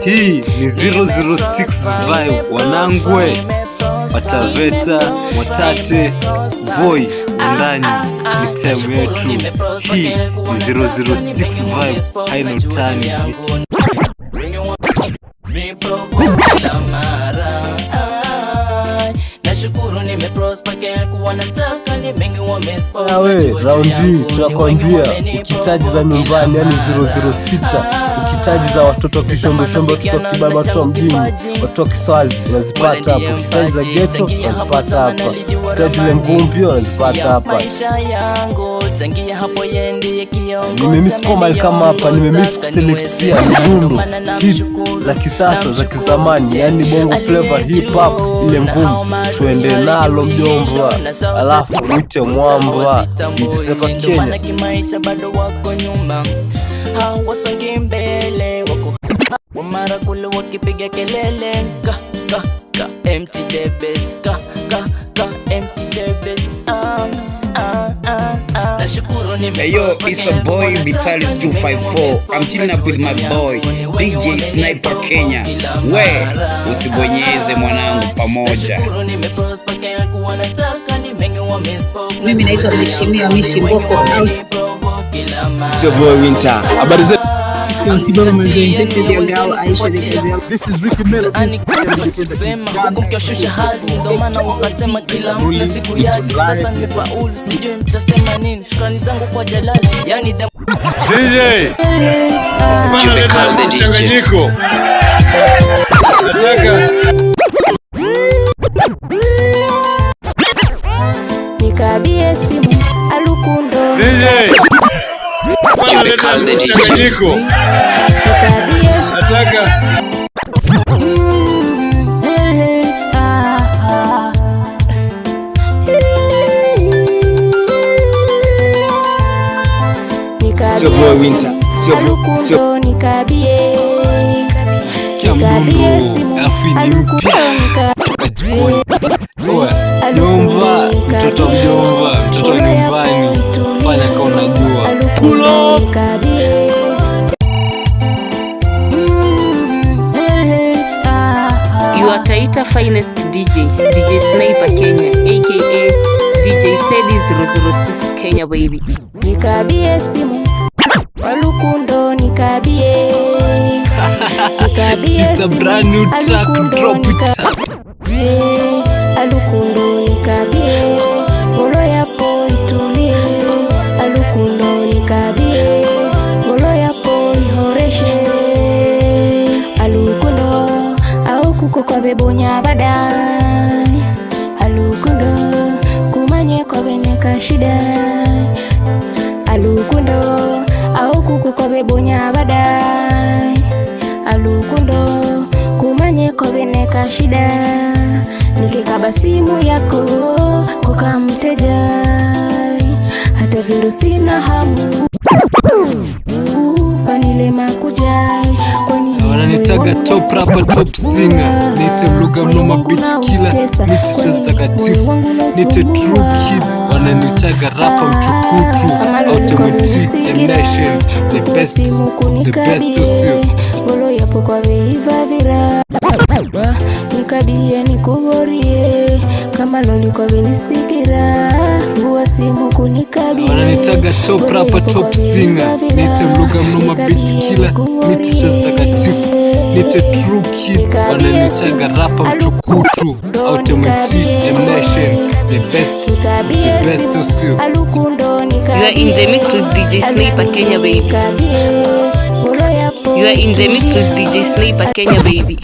Hii ni 006 vibe wanangwe, Wataveta, Mwatate, Voi, ndani ni time yetu. Hii ni 006 vibe, haina utani. Nashukuru nimeprosper kile kuwa nataka, ni mengi wamespoke. Nawe raundi tunakwambia ukitaji za nyumbani, yani 006, ukitaji za watoto kishombo shombo, watoto kibaba, watoto mjini, watoto kiswazi unazipata hapo. Ukitaji za ghetto unazipata hapa. Ukitaji ile ngumbi unazipata hapa. Nimemiss koma kama hapa, nimemiss kuselektia midundo hits za kisasa za kizamani, yani bongo flavor, hip hop, ile ngumbi tuende nalo mjomba, alafu mte mwamba Sniper Kenya. Kimaisha bado wako nyuma, hawasongi mbele, wako mara kule wakipiga kelele ka empty the best ka empty the best. Hey yo, it's a boy Vitalis 254. I'm chilling up with my boy DJ Sniper Kenya. We usibonyeze mwanangu pamoja. Mimi naitwa Mheshimiwa Mishi Mboko House. Sio boy Winter. Habari zetu. This is your girl Aisha the Gazelle. This is Ricky Melodies. Kumkiashusha hadi ndo maana wakasema kila mtu siku yake. Sasa nimefaulu, sijui mtasema nini. Shukrani zangu kwa Jalali, yani DJ Changanyiko. Nataka nikabie simu alukundo DJ Changanyiko. Nataka Sio boy Winter, sio nikabie Jomba, mtoto mjomba, mtoto wa nyumbani, fanya kama unajua. Pull up. You are Taita finest DJ Sniper Kenya, aka DJ Sedis 006 Kenya baby. Nikabie simu walukundo nikabie It's a brand new track, drop it. Alukundo nikabie ngolo yapo itulie, alukundo nikabie ngolo yapo ihoreshe, alukundo au kuko kwa bebonya badai, alukundo kumanye kwa beneka shida, alukundo au kuko kwa bebonya badai, alukundo kumanye kwa beneka shida. Nikikaba simu yako kuka mteja, hata virusi na hamu fanile makujai. Wananitaga top rapper, top singer, nite mluga mnoma beat killer, nite cheza takatifu, nite true kid. Wananitaga rapper mtukutu, automatic M-Nation, the best osio. Ngolo yapo kwa veiva vira, nikabie nikugorie, kama loli kwa vinisikira, huwa simu kunikabie. Wananitaga top rapper, top singer, nite mluga mnoma beat killer, nite cheza takatifu, nite true kid, wananitaga rapa mtukutu, Automatic M-Nation, the best of you. You are in the mix with DJ Sniper Kenya baby. You are in the mix with DJ Sniper Kenya baby.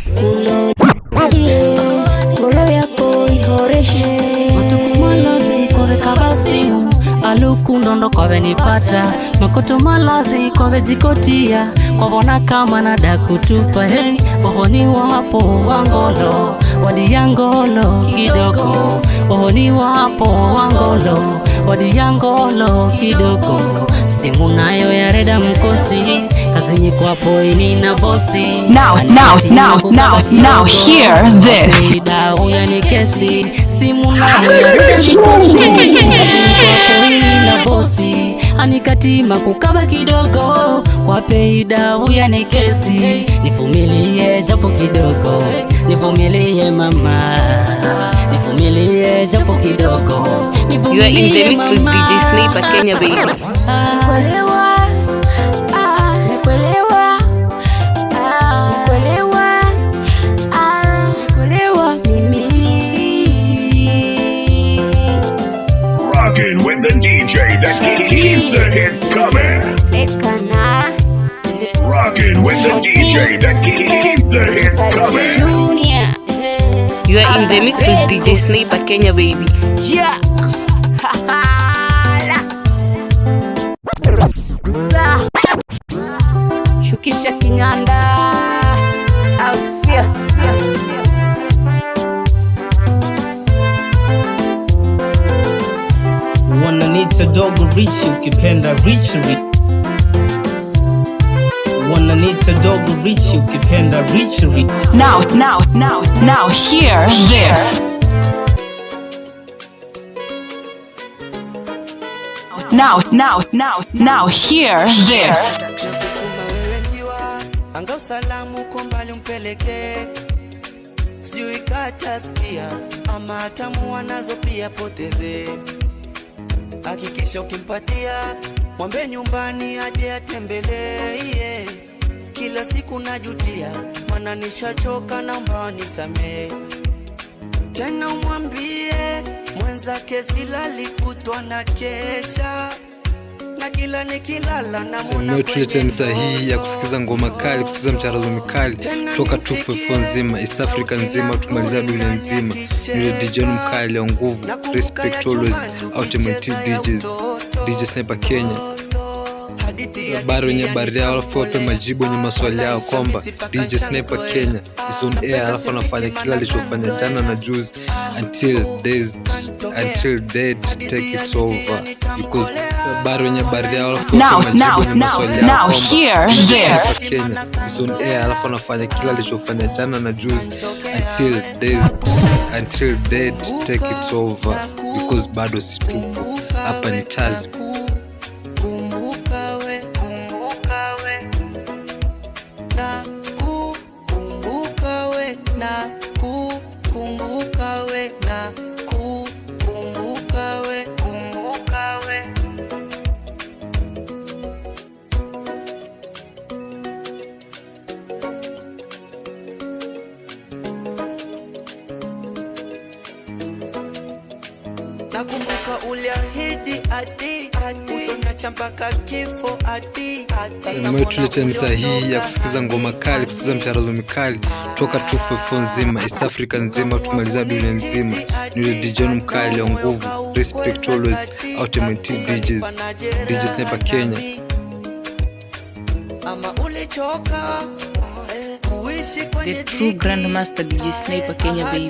Alukundo kwa venipata makoto malazi kwa vejikotia kwa bona kama nada kutupa hey ohoni wapo wangolo wadi yangolo kidogo ohoni wapo wangolo wadi yangolo kidogo simu nayo ya reda mkosi kazi kwapo ini na bosi Now hear this. Ida uyani kesi simu nayo ya reda mkosi na bosi anikatima kukaba kidogo kwa peida uyani kesi nivumilie japo kidogo nivumilie mama nivumilie japo kidogo. You are in the mix with DJ Sniper Kenya baby. Rockin' with the DJ that keeps the hits coming. Rockin' with the DJ that keeps the hits coming. You are in the mix with DJ Sniper Kenya baby. Yeah. Shukisha Kinganda au sio? Wananita dogo rich ukipenda richly. Wananita dogo rich ukipenda richly. Now hear this. Now hear this. Anga usalamu kwa mbali umpeleke, sijui katasikia ama hatamu wanazo pia poteze. Hakikisha ukimpatia mwambe nyumbani aje atembelee. Kila siku najutia maana nishachoka, naomba nisamee. Tena umwambie mwenzake silali kutwa na kesha, na kila nikilala na muna Umetuleta misa hii ya kusikiza ngoma kali, kusikiza mcharazo mikali toka 254 nzima, East Africa nzima, tumaliza dunia nzima. Ni DJ mkali wa nguvu, respect always, Automatic DJs, DJ Sniper Kenya. Baro nye bari yao alafu wape majibu nye maswali yao kwamba DJ Sniper Kenya is on air, alafu anafanya kila alichofanya jana na juzi until dead take it over, because baro nye bari yao alafu wape majibu nye maswali yao kwamba DJ Sniper Kenya is on air, alafu anafanya kila alichofanya jana na juzi until dead take it over, because bado si tupo hapa, ni Tazi. Nakumbuka uliahidi ati utoniacha mpaka kifo ati. Umetuleta misa hii ya kusikiza ngoma kali, kusikiza mcharazo mikali toka 254 nzima, East Africa nzima, tumaliza dunia nzima. Ni DJ mkali wa nguvu, respect always, Automatic DJs, DJ Sniper Kenya. The true grandmaster DJ Sniper Kenya baby.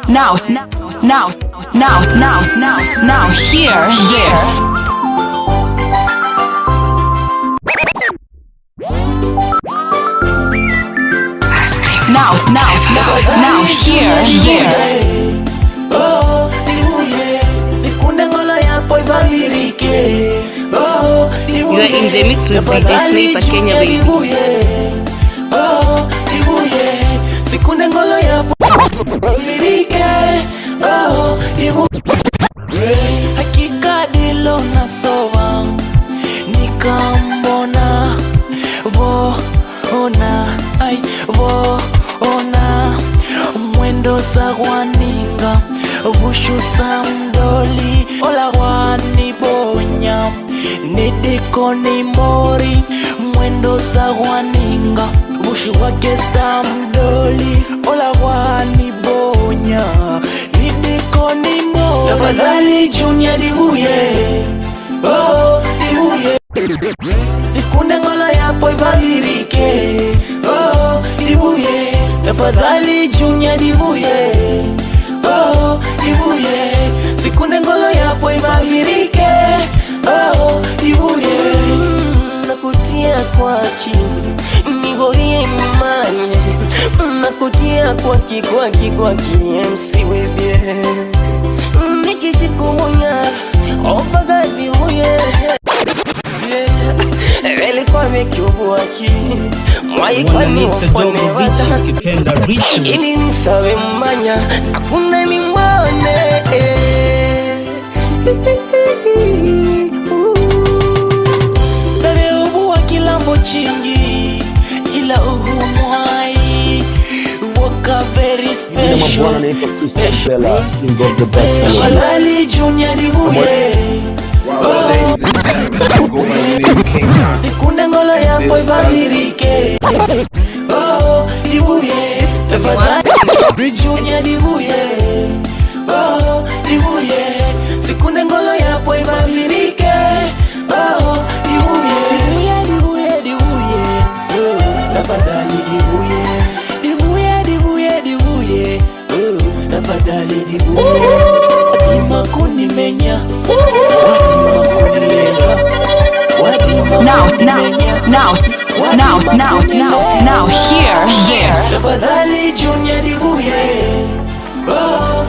Now hear this. Now hear this. You are in the mix with DJ Sniper Kenya baby. Sikunde ngolo ya mirike, hakika dilo na soa mwendo sagwaninga bushu samdoli ola wani bonya nidiko ni mori mwendo sagwaninga bushu wake samdoli ola wani bonya nidiko ni mori tafadhali Junior dibuye oh dibuye sikunde ngola yapo ivavirike oh dibuye tafadhali Junior dibuye oh dibuye sikunde ngola yapo ivavirike oh dibuye nakutia kwa nigorie mimanye nakutia kwa MC webie nikishikumunya obaga dibuye Elikuwa mekiubu waki Mwaikwa ni wafone wata Ili nisawe mmanya Hakuna ni mwone Sabe ubu wa kilambo chingi Ila uhu mwai Waka very special Special Malali Junior dibuye sikunde ngola yapo ivavirike oh dibuye tafadhali Junior dibuye oh dibuye sikunde ngola yapo ivavirike oh dibuye dibuye tafadhali dibuye oh tafadhali dibuye adima kunimenya Now, hear this. Tafadhali Junior dibuye oh.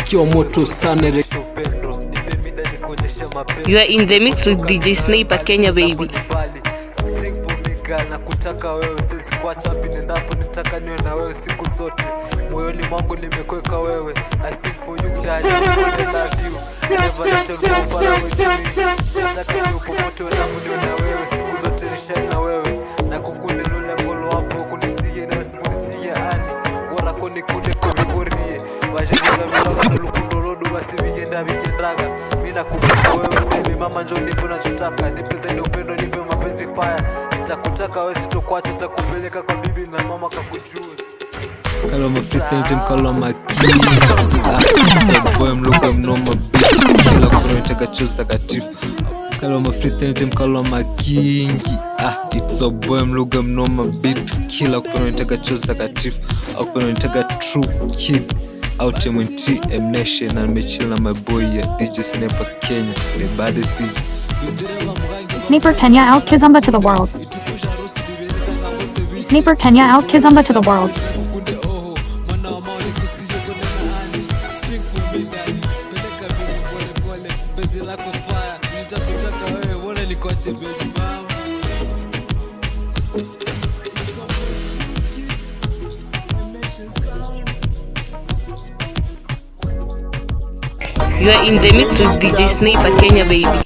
Kyo moto sana. You are in the mix with DJ Sniper Kenya baby. Nakutaka wewe sisi kuacha wapi nendapo nitaka niwe na wewe siku zote moyoni mwangu nimekweka wewe I sing for you daddy I love you never let you go far away from me nataka niwe popote wangu niwe na wewe siku zote nishane na wewe na kukunde lule mbolo wapo kunisiye na sikunisiye ani wala koni kunde kubikorie wajegeza vila lukundolodu basi vigenda vigendaga mina kupenda wewe baby mama njoo nipo nachotaka nipe zaidi upendo nipe mapenzi fire nitakutaka wewe sitokuacha nitakupeleka kwa bibi na mama kakujue Kaloma freestyle jam kaloma kii Saboy mluka mnoma beat kila kuna nitaka choose takatifu Kaloma freestyle jam kaloma kingi it's a boy mluka mnoma beat kila kuna nitaka choose takatifu au kuna nitaka true kid out MNT M Nation na nimechill na my boy ya DJ Sniper Kenya the baddest DJ Sniper Kenya out Kizomba to the world. Sniper Kenya out Kizomba to the world. You are in the mix with DJ Sniper Kenya baby.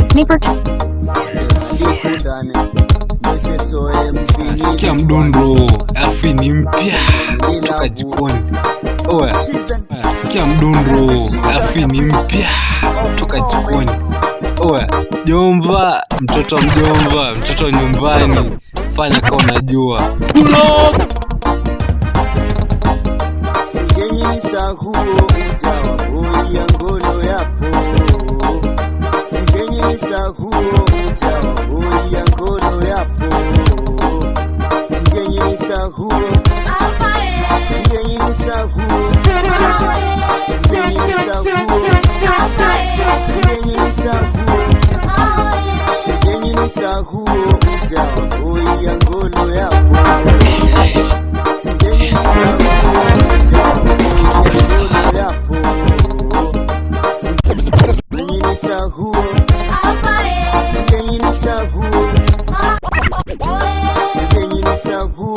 Sniper. Sikia mdundo, afi ni mpya toka jikoni. Oya, sikia mdundo, afi ni mpya toka jikoni. Oya, jomba, mtoto mjomba, mtoto nyumbani, fanya kama unajua. Pull up! Singenyisa huo ujawa boi ya ngono yapo. Singenyisa huo ujawa boi ya ngono yapo. Singenyisa huo Singenyisa huo Singenyisa huo Singenyisa huo Singenyisa huo ujawa boi ya ngono yapo. Singenyisa huo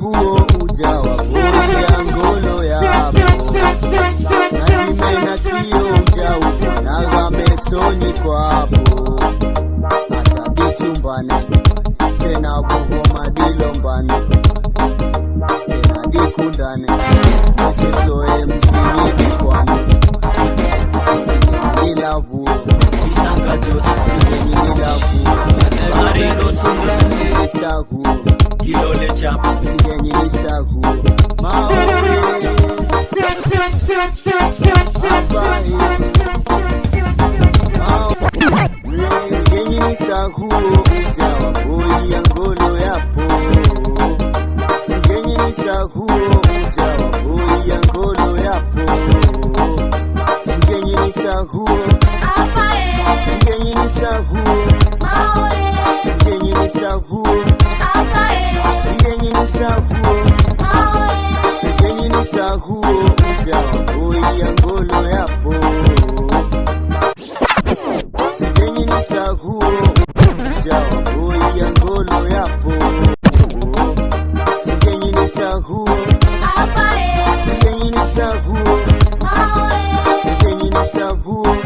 huo ujawa boi ya ngono yapo. Nadime na kio ujawa naga mesoni kwapo. Hata bichumbani sena buho madilombani. Sena dikundani Msesoe msinidi kwani. Sine nilabu Isanga Jose Sine nilabu Marino Sungrani Isagu Kilole Chapa Sine Isagu Maoe Abai Sine Isagu ujawa boi ya ngono yapo. Singenyisa huo ujawa boi ya ngono yapo. Singenyisa huo Singenyisa huo Singenyisa huo Singenyisa huo Singenyisa huo ujawa boi ya ngono yapo. Singenyisa huo ujawa boi ya ngono yapo. Singenyisa huo Singenyisa huo Singenyisa huo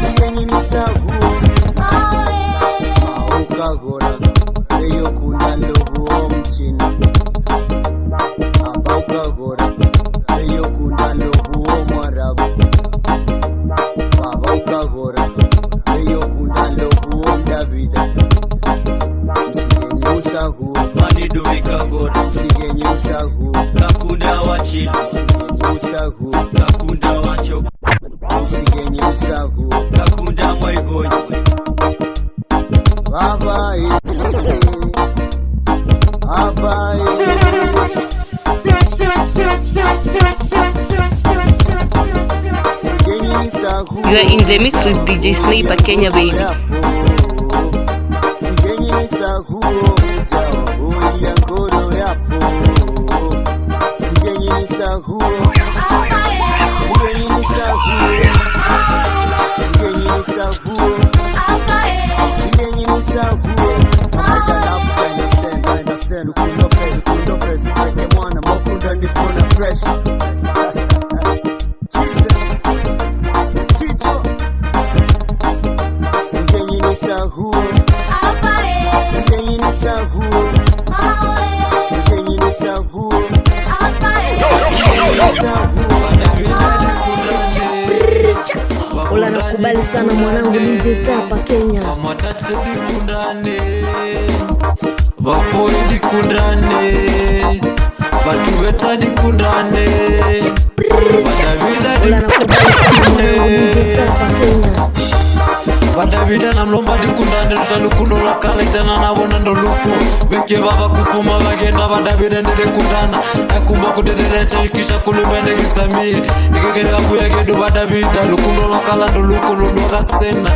Singenyisa huo Maukagora Eyo kundando huo mchina. Abaukagora Eyo kundando huo mwarabu. Babaukagora Eyo kundando huo mdavida. Msigenyusa huo Maniduika gora Msigenyusa huo Kakunda wachili Msigenyusa huo Kakunda wachoka Msigenyusa huo Kakunda mwaigonyi Babai Babai You are in the mix with DJ Sniper Kenya, baby. Singenyisa huo ujawa boi ya ngono yapo. Singenyisa huo Singenyisa huo Singenyisa huo Singenyisa huo Mamaja napenda send Kundo press Weke mwana mokunda nifona fresh. Singenyisa huo Singenyisa huo Singenyisa huo Ola nakubali sana mwanangu DJ Star hapa Kenya. Bafoi dikundane Batu beta dikundane Ola nakubali sana mwanangu DJ Star hapa Kenya. Badavida na mlomba dikundane Rusalukundo lakala itana na wana ndolupo. Beke baba kufuma bagenda Badavida nede kundana. Nakumba kudederecha ikisha kulubende gisamie. Nikekere kabuya gedu Badavida Lukundo lakala ndoluko ludoga sena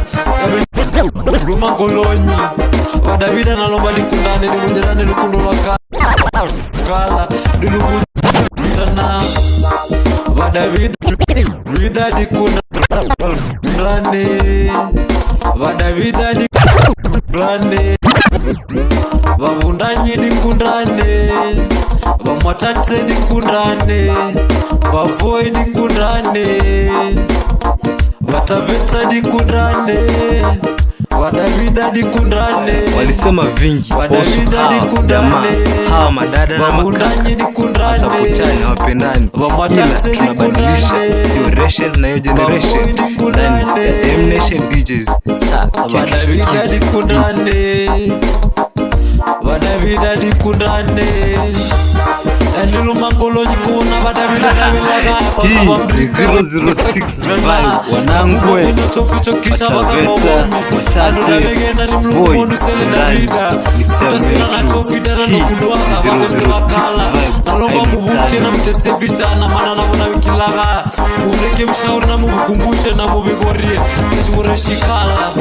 Luma kolonyi Badavida na lomba dikundane Dimunjerane lukundo lakala Dilukundana Badavida Vida dikundane Badavida dikundane Babundanyi dikundane Vamwatate dikundane, Vavoi dikundane, Vataveta dikundane, Wadavida dikundane. Walisema vingi Wadavida dikundane, hawa madada na Vamundanyi dikundane, wasapotani na wapendani, ila tunabadilisha hiyo ration na hiyo generation ndani ya M-Nation DJs. Wadavida dikundane, Wadavida dikundane. Endilu makolo jikuna Wadavida kabilaga kwa sababu mrika 0065 wanangwe Wataveta Watate Voi ndani Tasira na chofida na nukunduwa Nalomba mubuke na mtese vichana Mana na muna wikilaga Mubeke mshauri na mubukumbushe na mubigorie Kishmure shikala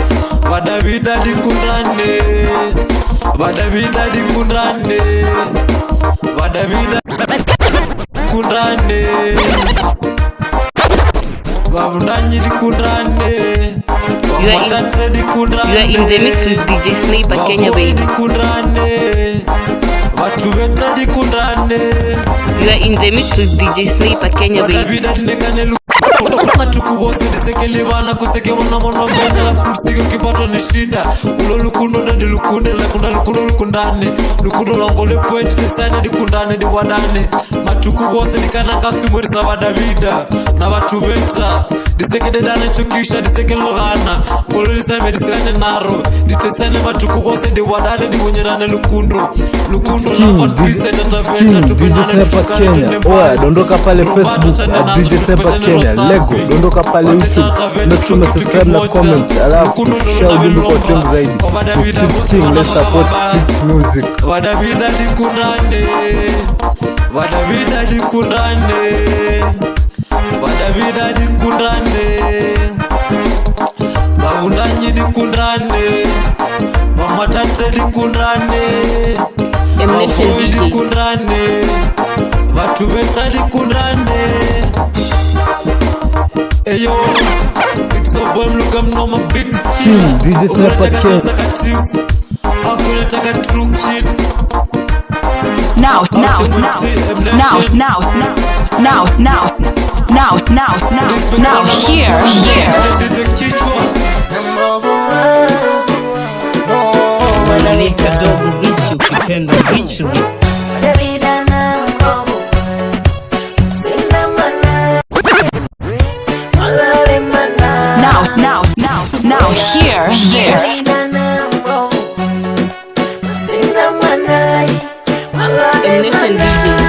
Wadavida dikundane, Wadavida dikundane, Wadavida dikundane, Wamundanyi dikundane, Wamatate dikundane. You are in the mix with DJ Sniper Kenya baby. Dikundane, Vatuveta dikundane. You are in the mix with DJ Sniper Kenya baby. Wadavida dinekane Tukugose disekeli bana kuseke mwana mwana mbene la msigo kipato ni shida ulo lukundo na dilukunde la kunda lukundo lukundane lukundo langole poeti tesane dikundane diwadane matukugose dikananga simuri sa Wadavida na Vatuveta disekede dane chokisha disekelo gana ngolo lisame disekane naro ditesane matukugose diwadane diwonyerane lukundo la vatpisa tataveta DJ Sniper Kenya. Oya, dondoka pale Facebook DJ Sniper Kenya. Lego, dondoka pale YouTube. Make sure you subscribe na comment. Alafu share ujumbe kwa watu zaidi. Street let's support street music. Wadavida dikundane, Wadavida dikundane, Wadavida dikundane, Vamundanyi dikundane, Vamwatate dikundane, M-Nation DJs dikundane, Vatuveta dikundane. Eyo, it's a bomb look I'm no my big Team DJ Sniper Kenya. Akunataka true kid. Now, here, Wananiita Dogo Rich ukipenda Rich. Now, here, yes. M-Nation DJs.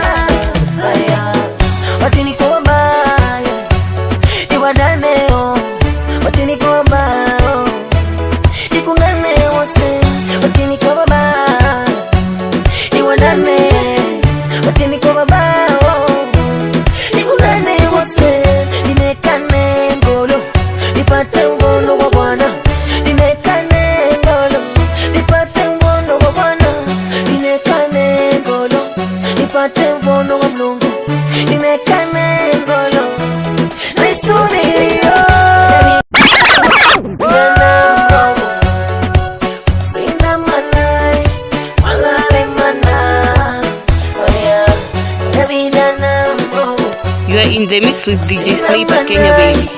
You are in the mix with DJ Sniper Kenya baby.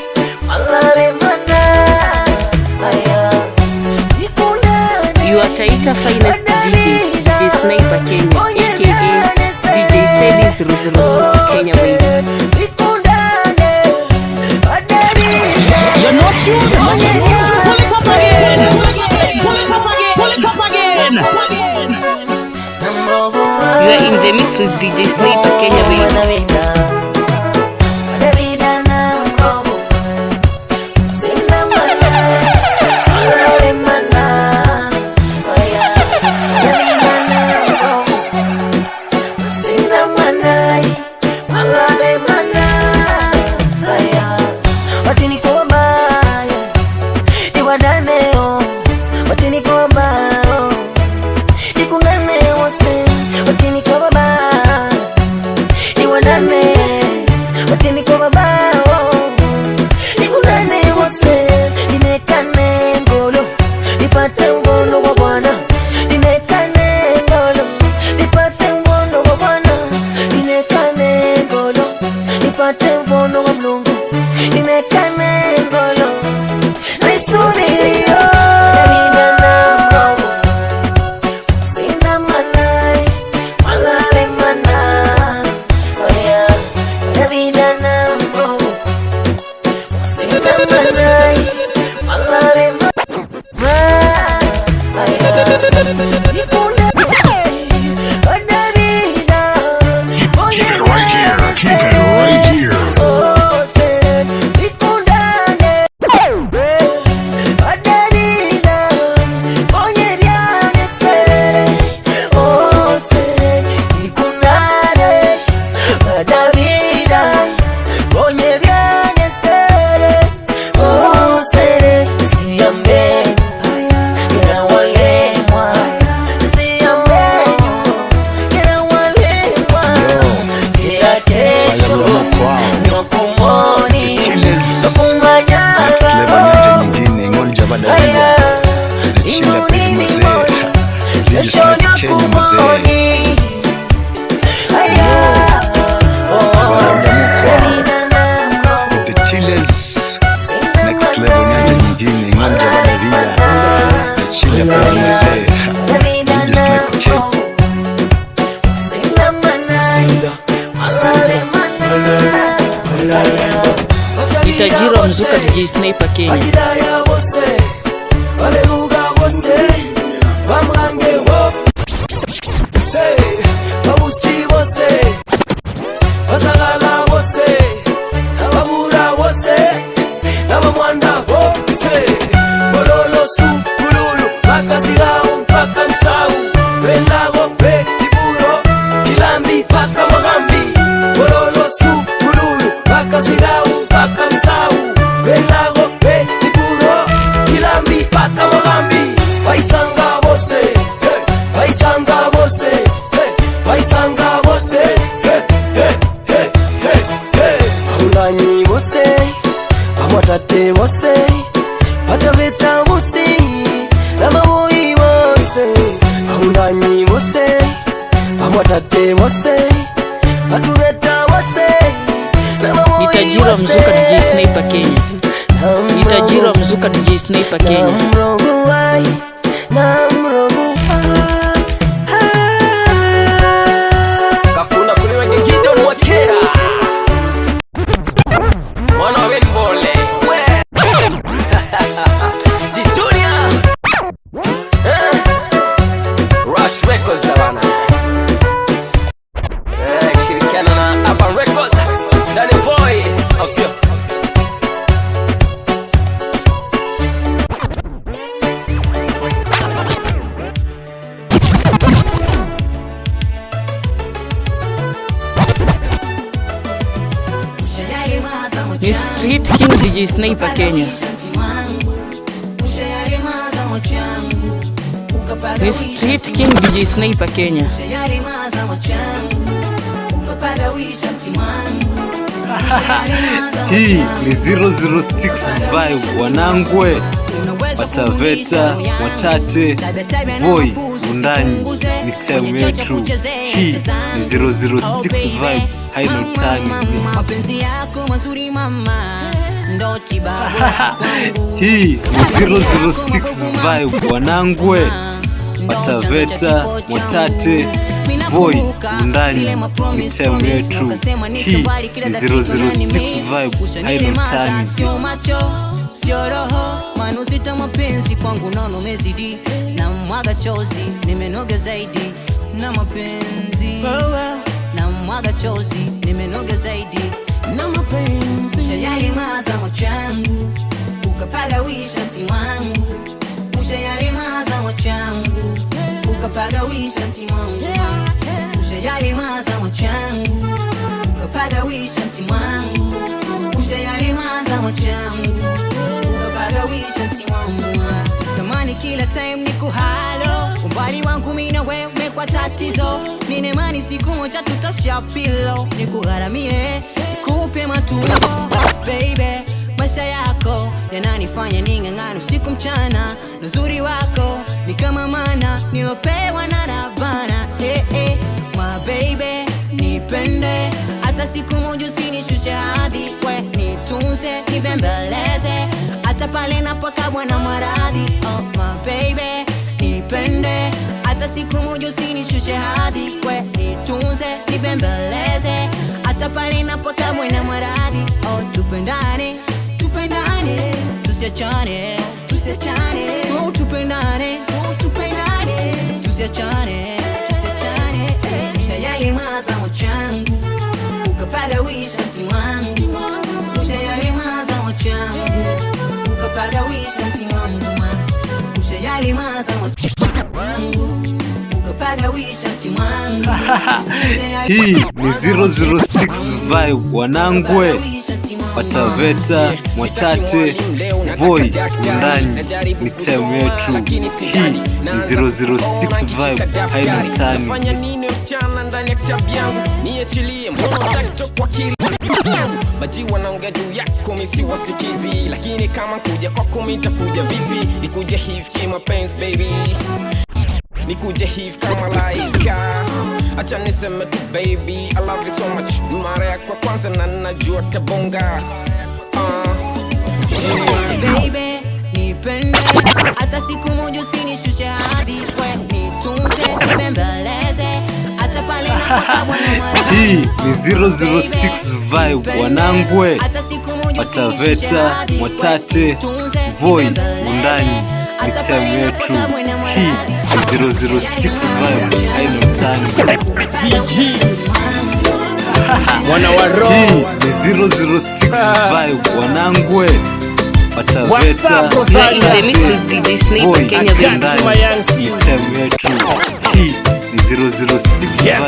You are Taita finest DJ Sniper Kenya, aka DJ Sedis 006 Kenya baby. You're not tuned. Pull it up again. Pull it up again. You are in the mix with DJ Sniper Kenya baby. nipate mvono wa mlungu nimekane ngolo nisubirio Davida na mrongo sina manai malale mana oh yeah Davida na mrongo sina manai malale mana Itajiro mzuka DJ Sniper Kenya. Tate wose Pataveta wose Namawoi wose Ahundanyi wose Amwatate wose Patuveta wose Namawoi wose Itajiro mzuka DJ Sniper Kenya. Itajiro mzuka DJ Sniper Kenya. Namrogu wai Namrogu Kapuna kuliwa ngekito mwakera Mwana wabeni mbole Rush Records Savannah kishirikiana na Urban Records Danny Boy au sio Ni Street King DJ Sniper Kenya. Ni Street King DJ Sniper Kenya. Hii ni 006 vibe wanangwe Pataveta, Mwatate, Voi, Undani, Mitemu yetu. Hii ni 006 vibe haina utani. Hii ni 006 vibe wanangwe Pataveta, Mwatate, Voi, Undani, Mitemu yetu. Hii ni 006 vibe haina utani. Sio roho, manuzita mapenzi kwangu nono mezidi. Na mwaga chozi, nimenoga zaidi na mapenzi. Na mwaga chozi, nimenoga zaidi na mapenzi. Ushayali maza mwachangu, ukapaga wisha mti wangu. Ushayali maza mwachangu, ukapaga wisha mti wangu. Ushayali maza mwachangu, ukapaga wisha mti wangu. Ushayali maza mwachangu, tamani kila time niko halo. Umbali wangu mimi na wewe umekuwa tatizo. Ninemani siku moja tutashapilo. Nikugharamie, kupe matunzo. Baby, maisha yako yananifanya ning'ang'ane usiku mchana. Nzuri wako ni kama mana nilopewa na Rabbana. My baby, nipende hata siku moja usinishushe pale napokabwa na maradhi. Oh my baby, nipende hata siku moja usinishushe hadhi. We nitunze, nibembeleze hata pale napokabwa na maradhi. Oh tupendane, tupendane, tusiachane, tusiachane. Oh tupendane, oh tupendane, tusiachane, tusiachane. Ushayalimaza mochangu ukapagawisha mti wangu. Ushayalimaza mochangu ukapagawisha mti wangu. Ushayalimaza mochangu ukapagawisha mti wangu. Hii ni 006 vibe wanangwe Wataveta, Mwatate, Voi, Mundani, ni time yetu. Hii ni 006 vibe, haina mtani. Fanya nini msichana ndani ya kitabu yangu? Niachilie mbona unataka kwa kiri. Maji wanaongea juu yako mimi siwasikizi, lakini kama kuja kwako mimi nitakuja vipi? Nikuja hivi kama pains baby, nikuja hivi kama laika. Acha niseme tu baby, I love you so much. Mara ya kwa kwanza na najua kabonga. Baby, nipende hata siku moja usinishushe hadhi. We nitunze, nibembeleze hata pale napokabwa na maradhi. Hii ni 006 vibe wanangwe Wataveta, Mwatate, Voi, Mundani, ni time yetu. Hii ni 006 vibe, haina mtani. Mwana wa roho. Hii ni 006 vibe wanangwe Wataveta, Mwatate, Voi, Mundani, ni time yetu. Hii ni 006 vibe,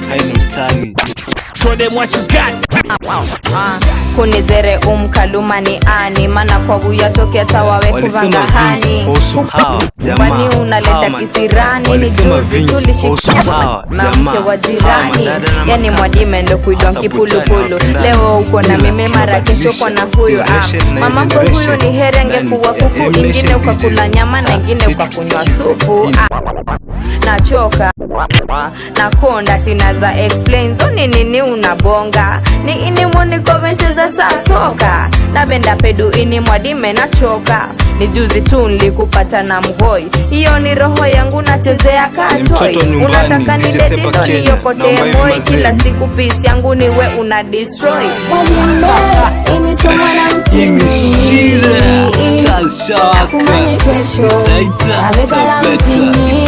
haina mtani. Show them what you got. Kunizere umkalumani ani mana kwa buya toke tawawe kuvangahani. Wani unaleta kisirani ni juzi tulishikwa na mke wa jirani. Yani mwadime ndo kuidwa kipulupulu. Leo uko na mimi mara kesho kwa na huyu. Mama kwa huyu ni herenge kuwa kuku. Ingine ukakula nyama na ingine ukakunywa supu. Nachoka na konda tinaza explain zoni nini unabonga. Ni ini mwoni komecheza saa soka. Nabenda pedu ini mwadime na choka. Ni juzi tu nilikupata na mgoi. Hiyo ni roho yangu nachezea katoi. Unataka ni dedido ni yokote moi. Kila siku peace yangu ni we una destroy. Ini soma na mtini nakumanye kesho amekala mtini.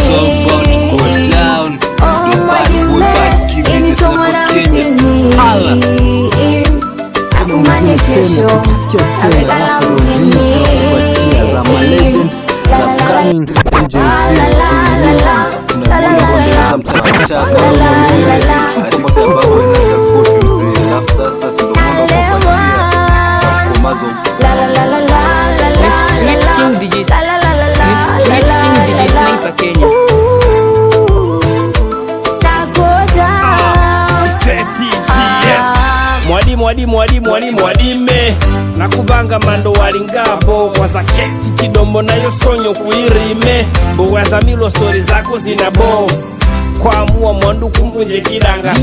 Ini soma na mtini nakumanye kesho amekala mtini. Za malegend, za coming agencies tunazungumza mtawacha kama mwenyewe chupa machumba kwenda kwa mzee. Alafu sasa ndio kwenda kupatia kwa mazo Street King DJ Sniper Kenya. Mwadime nakubanga mando walingabo kwa zaketi kidombo nayo sonyo kuirime. Boga za milo story zako zinabo kwa mua mwandu kumbunje kidanga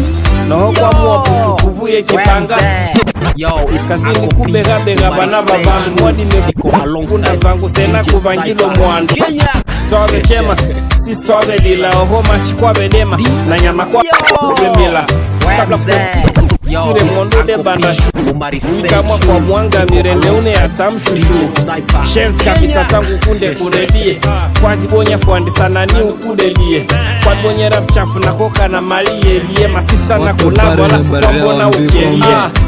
no kwa mua kubuye kipanga. Yo isazini kubega bega bana baba mwadime kuna vangu sena kuvangilo mwandu. Story kema si story lila homa chikwa bedema na nyama kwa bemila kabla sure mondo de bandashu kama kwa mwanga mirende une atamshushu shenzi kabisa tangu kunde kuredie kwa jibonya fuandi sana ni ukudelie kwa bonye rap chafu na koka na malie liye masista na kulabo alafu kwa mbona ukelie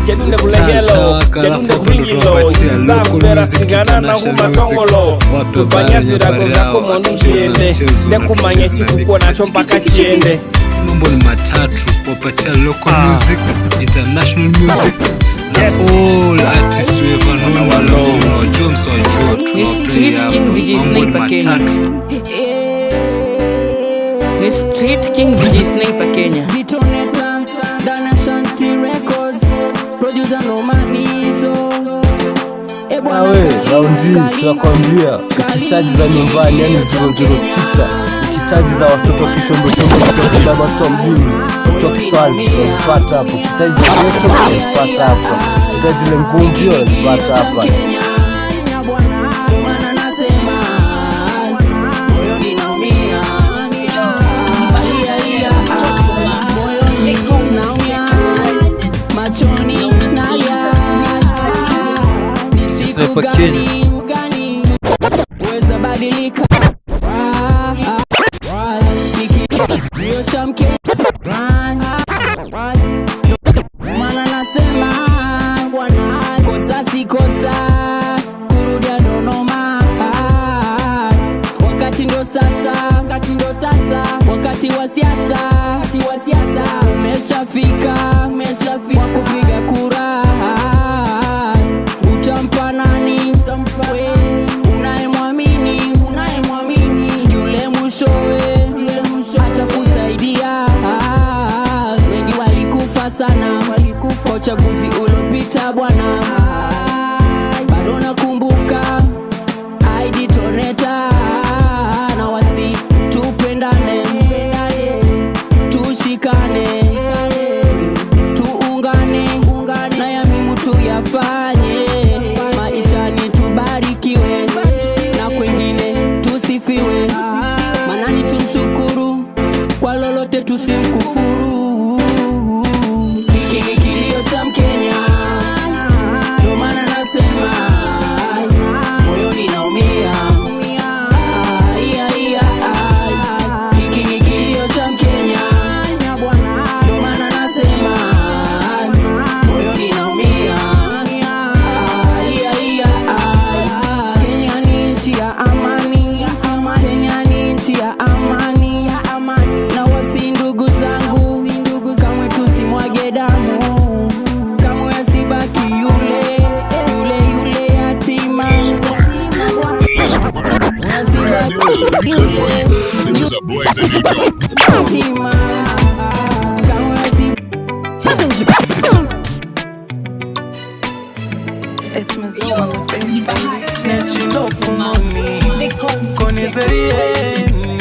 kedunde kulegelo kedunde kwingilo zambera singana na humatongolo tupanya zirago zako mondu jiende nekumanye chikuko na chompaka chiende. Mambo ni matatu, wapatia local music, international music, na all artists we ever know unajua msawajua. Ni Street King DJ Sniper Kenya. Ni Street King DJ Sniper Kenya. Nawe raundi tunakwambia ukitaji za nyumbani yani 006, ukitaji za watoto kishombo shombo kutoka Bato mjini kutoka Kiswazi unazipata hapo, ukitaji za Geto unazipata hapa, ukitaji zile ngumbi unazipata hapa. Sniper Kenya. Weza badilika Ndio chamke Mana nasema kosa si kosa kurudia ndo noma wakati ndo sasa wakati wa siasa umeshafika wa kupiga kura utampa nani unayemwamini yule mwishowe atakusaidia wengi walikufa sana kwa uchaguzi uliopita bwana bado nakumbuka ID Toneta na wasi tupendane tushikane tuungane na ya mimu tuyafanye maishani tubarikiwe na kwengine tusifiwe manani tumshukuru kwa lolote tusimkufuru kilio cha Mkenya ndo maana nasema moyoni naumia kilio cha Mkenya ndo maana nasema moyoni naumia Kenya ni nchi ya amani Kenya ni nchi ya amani na wasi ndugu zangu kamwe tusimwage damu kamwe asibaki yule yatima This is a blazing new joke. yatima kamwe Nechino kumoni Konizerie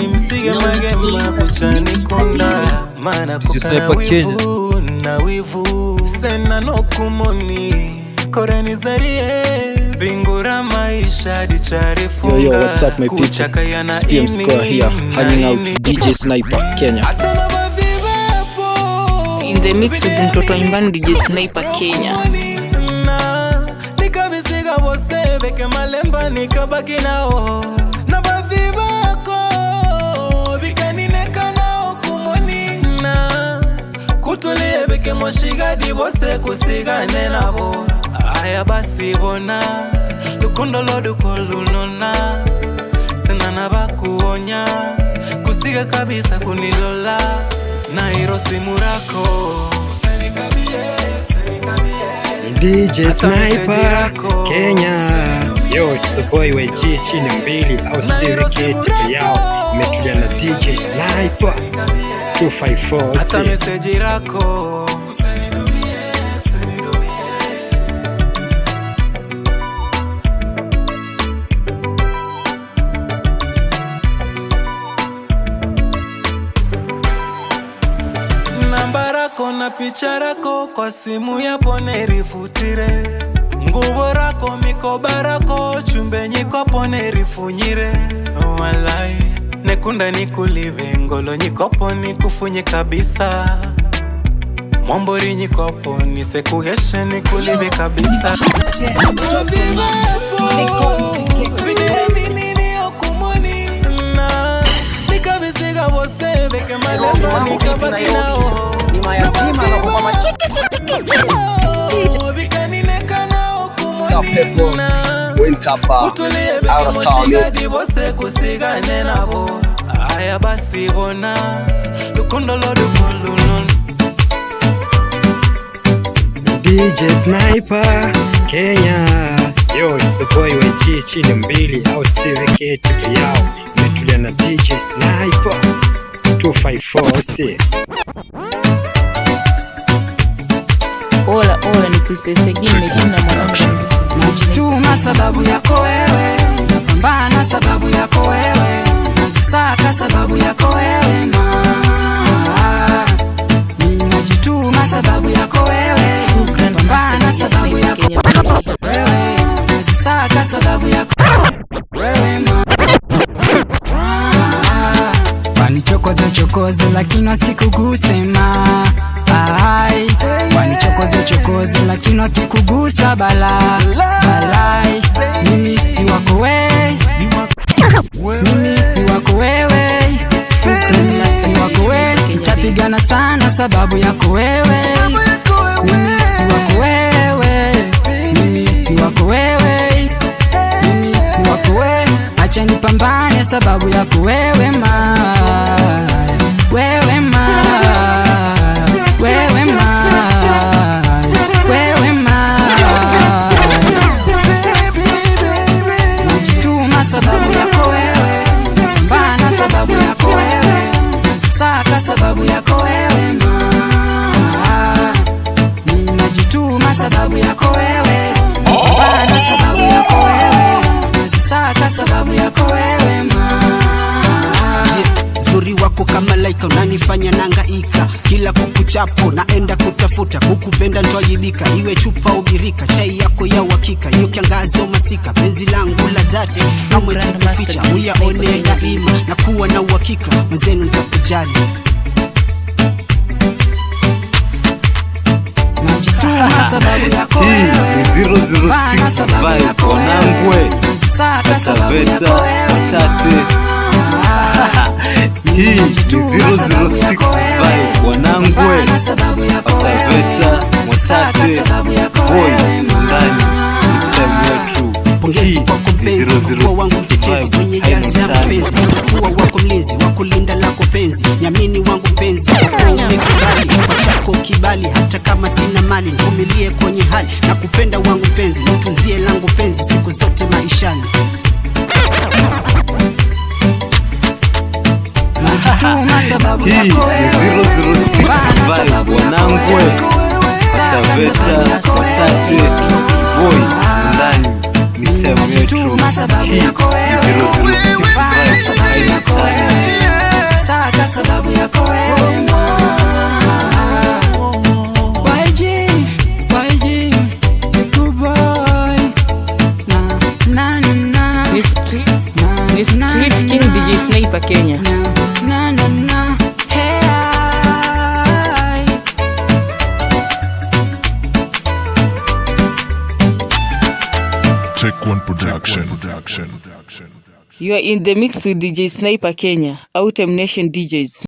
Nimsige magema kuchani konda Mana kukana wivu na wivu Sena no kumoni Korenizerie Bingura maisha dichari funga Yo, what's up my people? It's PM Score here, hanging out with DJ Sniper, Kenya. In the mix with mtoto nyumbani DJ Sniper Kenya. Nikabisiga bose beke malemba nikabaki nao na bavi bako bikanineka nao kumoni na kutulie beke moshigadi bose kusigane nabo aya basi bona lukundo loduko lunona sina nabakuonya kusiga kabisa kunilola na hiro simurako DJ Sniper Kenya. Yo, it's a boy YG chini mbili au siriketi yao imetulia na DJ Sniper 254. Hata message rako na picha rako kwa simu ya pone rifutire nguo rako mikoba rako chumbe nyiko pone rifunyire walai nekunda nikulive ngolo nyikopo nikufunye kabisa mombori nyikopo nisekuheshe nikulive kabisa nikabisiga bose beke malemba nikabaki nao mayatima na kwa machiki bikanineka nao kumwani Wintapa Aura Saudi bose kusigane nabo aya basi bona lukundo lodukolunon DJ Sniper Kenya. Yo, it's a boy YG chini mbili au siriketi yao imetulia na DJ Sniper 254. Ola ni kusesegi nimeshinda mwanangu. Najituma sababu yako wewe, napambana sababu yako wewe, nazisaka sababu yako wewe najituma sababu yako wewe, napambana sababu yako wewe, nazisaka sababu yako wewe wanichokoze lakini wasikugusema wanichokoze lakini wengine wakikugusa balai. Mimi ni wako wewe, mimi ni wako wewe, ni wako wewe. Nitapigana sana sababu yako wewe, mimi ni wako wewe, mimi ni wako wewe, mimi ni wako wewe. Acha nipambane sababu yako wewe ma, wewe ma, wewe ma, wewe ma. Najituma sababu yako wewe, napambana sababu yako wewe, nazisaka sababu yako wewe ma. Najituma sababu yako wewe, napambana sababu yako wewe, nazisaka sababu yako wewe ma. Zuri wako kama laika unanifanya nangaika, kila kukuchapo naenda kutafuta, kukupenda nitawajibika, iwe chupa au birika, chai yako ya uhakika, hiyo kiangazi au masika, penzi langu la dhati kamwe sikuficha, uyaone daima na kuwa na uhakika, mwenzenu nitakujali. Najituma sababu yako wewe, 006 wanangwe Kataveta Watate. Hii ni 006 wanangwe Kataveta Watate Boy ndani time yetu. Pongezi kwako mpenzi, kwa wangu mtetezi, kwenye jazi la mapenzi nitakuwa wako mlinzi, wakulinda lako penzi, niamini wangu mpenzi, umekubali kwa chako kibali, hata kama sina mali, nivumilie kwenye hali na kupenda wangu mpenzi, nitunzie langu penzi siku zote maishani. Hii ni 006 wanangwe Kataveta Watate Boy ndani ni time yetu. Hii ni 006 saka sababu yako wewe ma. YG good boy na ni Street King DJ Sniper Kenya. Take One Production. You are in the mix with DJ Sniper Kenya, Autumn Nation DJs.